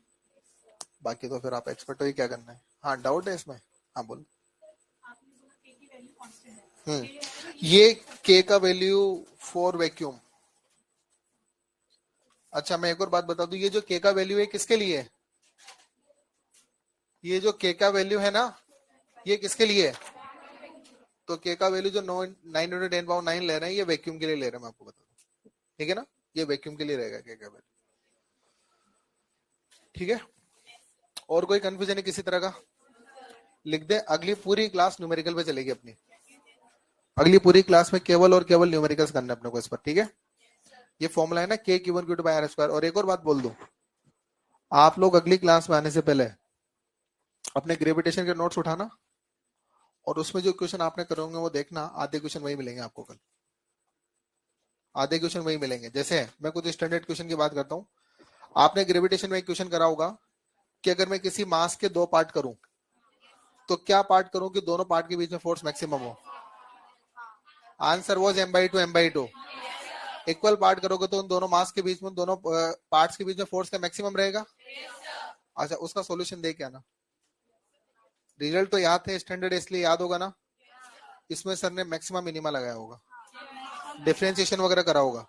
A: बाकी तो फिर आप एक्सपर्ट हो ही, क्या करना है. हाँ, डाउट है इसमें? हाँ बोल. ये k का वैल्यू फॉर वैक्यूम. अच्छा, मैं एक और बात बता दूं, ये जो k का वैल्यू है किसके लिए है? ये जो k का वैल्यू है ना, ये किसके लिए है? तो k का वैल्यू जो 910 ले रहे हैं, ये वैक्यूम के लिए ले रहे हैं, मैं आपको बता दूं. ठीक है ना, ये वैक्यूम के लिए रहेगा k का वैल्यू. ठीक है, और कोई कंफ्यूजन है किसी तरह का? लिख दे. अगली पूरी क्लास न्यूमेरिकल पे चलेगी अपनी. अगली पूरी क्लास में केवल और केवल न्यूमेरिकल्स करना है अपने को इस पर. ठीक है, ये फॉर्मूला है ना k Q1 Q2 by r square. और एक और बात बोल दूं, आप लोग अगली क्लास में आने से पहले अपने ग्रेविटेशन के नोट्स उठाना, और उसमें जो क्वेश्चन आपने करोगे वो देखना. आधे क्वेश्चन वही मिलेंगे आपको कल, आधे क्वेश्चन वही मिलेंगे. जैसे मैं कुछ स्टैंडर्ड क्वेश्चन की बात करता हूँ. आपने ग्रेविटेशन में एक क्वेश्चन करा होगा कि अगर मैं किसी मास के 2 पार्ट करूं तो क्या पार्ट करूं कि दोनों पार्ट के बीच में फोर्स मैक्सिमम हो? Answer was m/2 m/2. Equal part करोगे तो उन दोनों मास के बीच में, दोनों पार्ट्स के बीच में फोर्स का मैक्सिमम रहेगा. अच्छा, उसका सॉल्यूशन दे के आना. रिजल्ट तो याद थे स्टैंडर्ड, इसलिए याद होगा ना. इसमें सर ने मैक्सिमम मिनिमा लगाया होगा, डिफरेंशिएशन वगैरह करा होगा,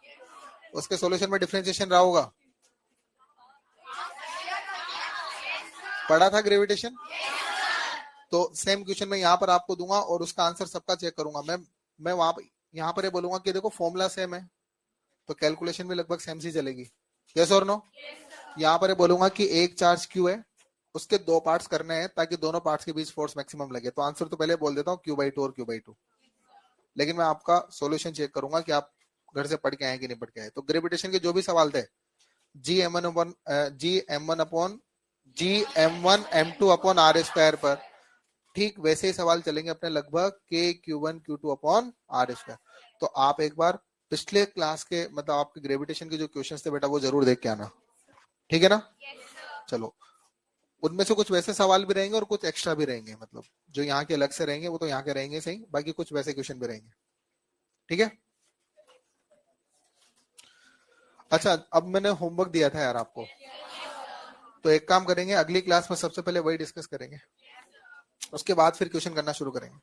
A: उसके सॉल्यूशन में डिफरेंशिएशन रहा होगा. पढ़ा था ग्रेविटेशन? तो सेम क्वेश्चन मैं यहाँ पर आपको दूंगा और उसका आंसर सबका चेक करूंगा. मैं वहां पर यहाँ पर ये बोलूंगा कि देखो फॉर्मूला सेम है, तो कैलकुलेशन भी लगभग सेम सी चलेगी. यस और नो? यहाँ पर बोलूंगा कि एक चार्ज क्यू है, उसके 2 पार्ट्स करने हैं ताकि दोनों पार्ट्स के बीच फोर्स मैक्सिमम लगे. तो आंसर तो पहले बोल देता हूँ Q/2 और Q/2, लेकिन मैं आपका सॉल्यूशन चेक करूंगा कि आप घर से पढ़ के आए कि नहीं पढ़ के आए. तो ग्रेविटेशन के जो भी सवाल थे, Gm1 अपॉन r स्क्वायर पर, ठीक वैसे ही सवाल चलेंगे अपने लगभग k Q1 Q2 upon r square. तो आप एक बार पिछले क्लास के, मतलब आपके ग्रेविटेशन के जो क्वेश्चंस थे बेटा, वो जरूर देख के आना. ठीक है ना? चलो, उनमें से कुछ वैसे सवाल भी रहेंगे और कुछ एक्स्ट्रा भी रहेंगे, मतलब जो यहाँ के अलग से रहेंगे वो तो यहाँ के रहेंगे सही, बाकी कुछ वैसे क्वेश्चन भी रहेंगे. ठीक है. अच्छा, अब मैंने होमवर्क दिया था यार आपको, तो एक काम करेंगे, अगली क्लास में सबसे पहले वही डिस्कस करेंगे, उसके बाद फिर क्वेश्चन करना शुरू करेंगे.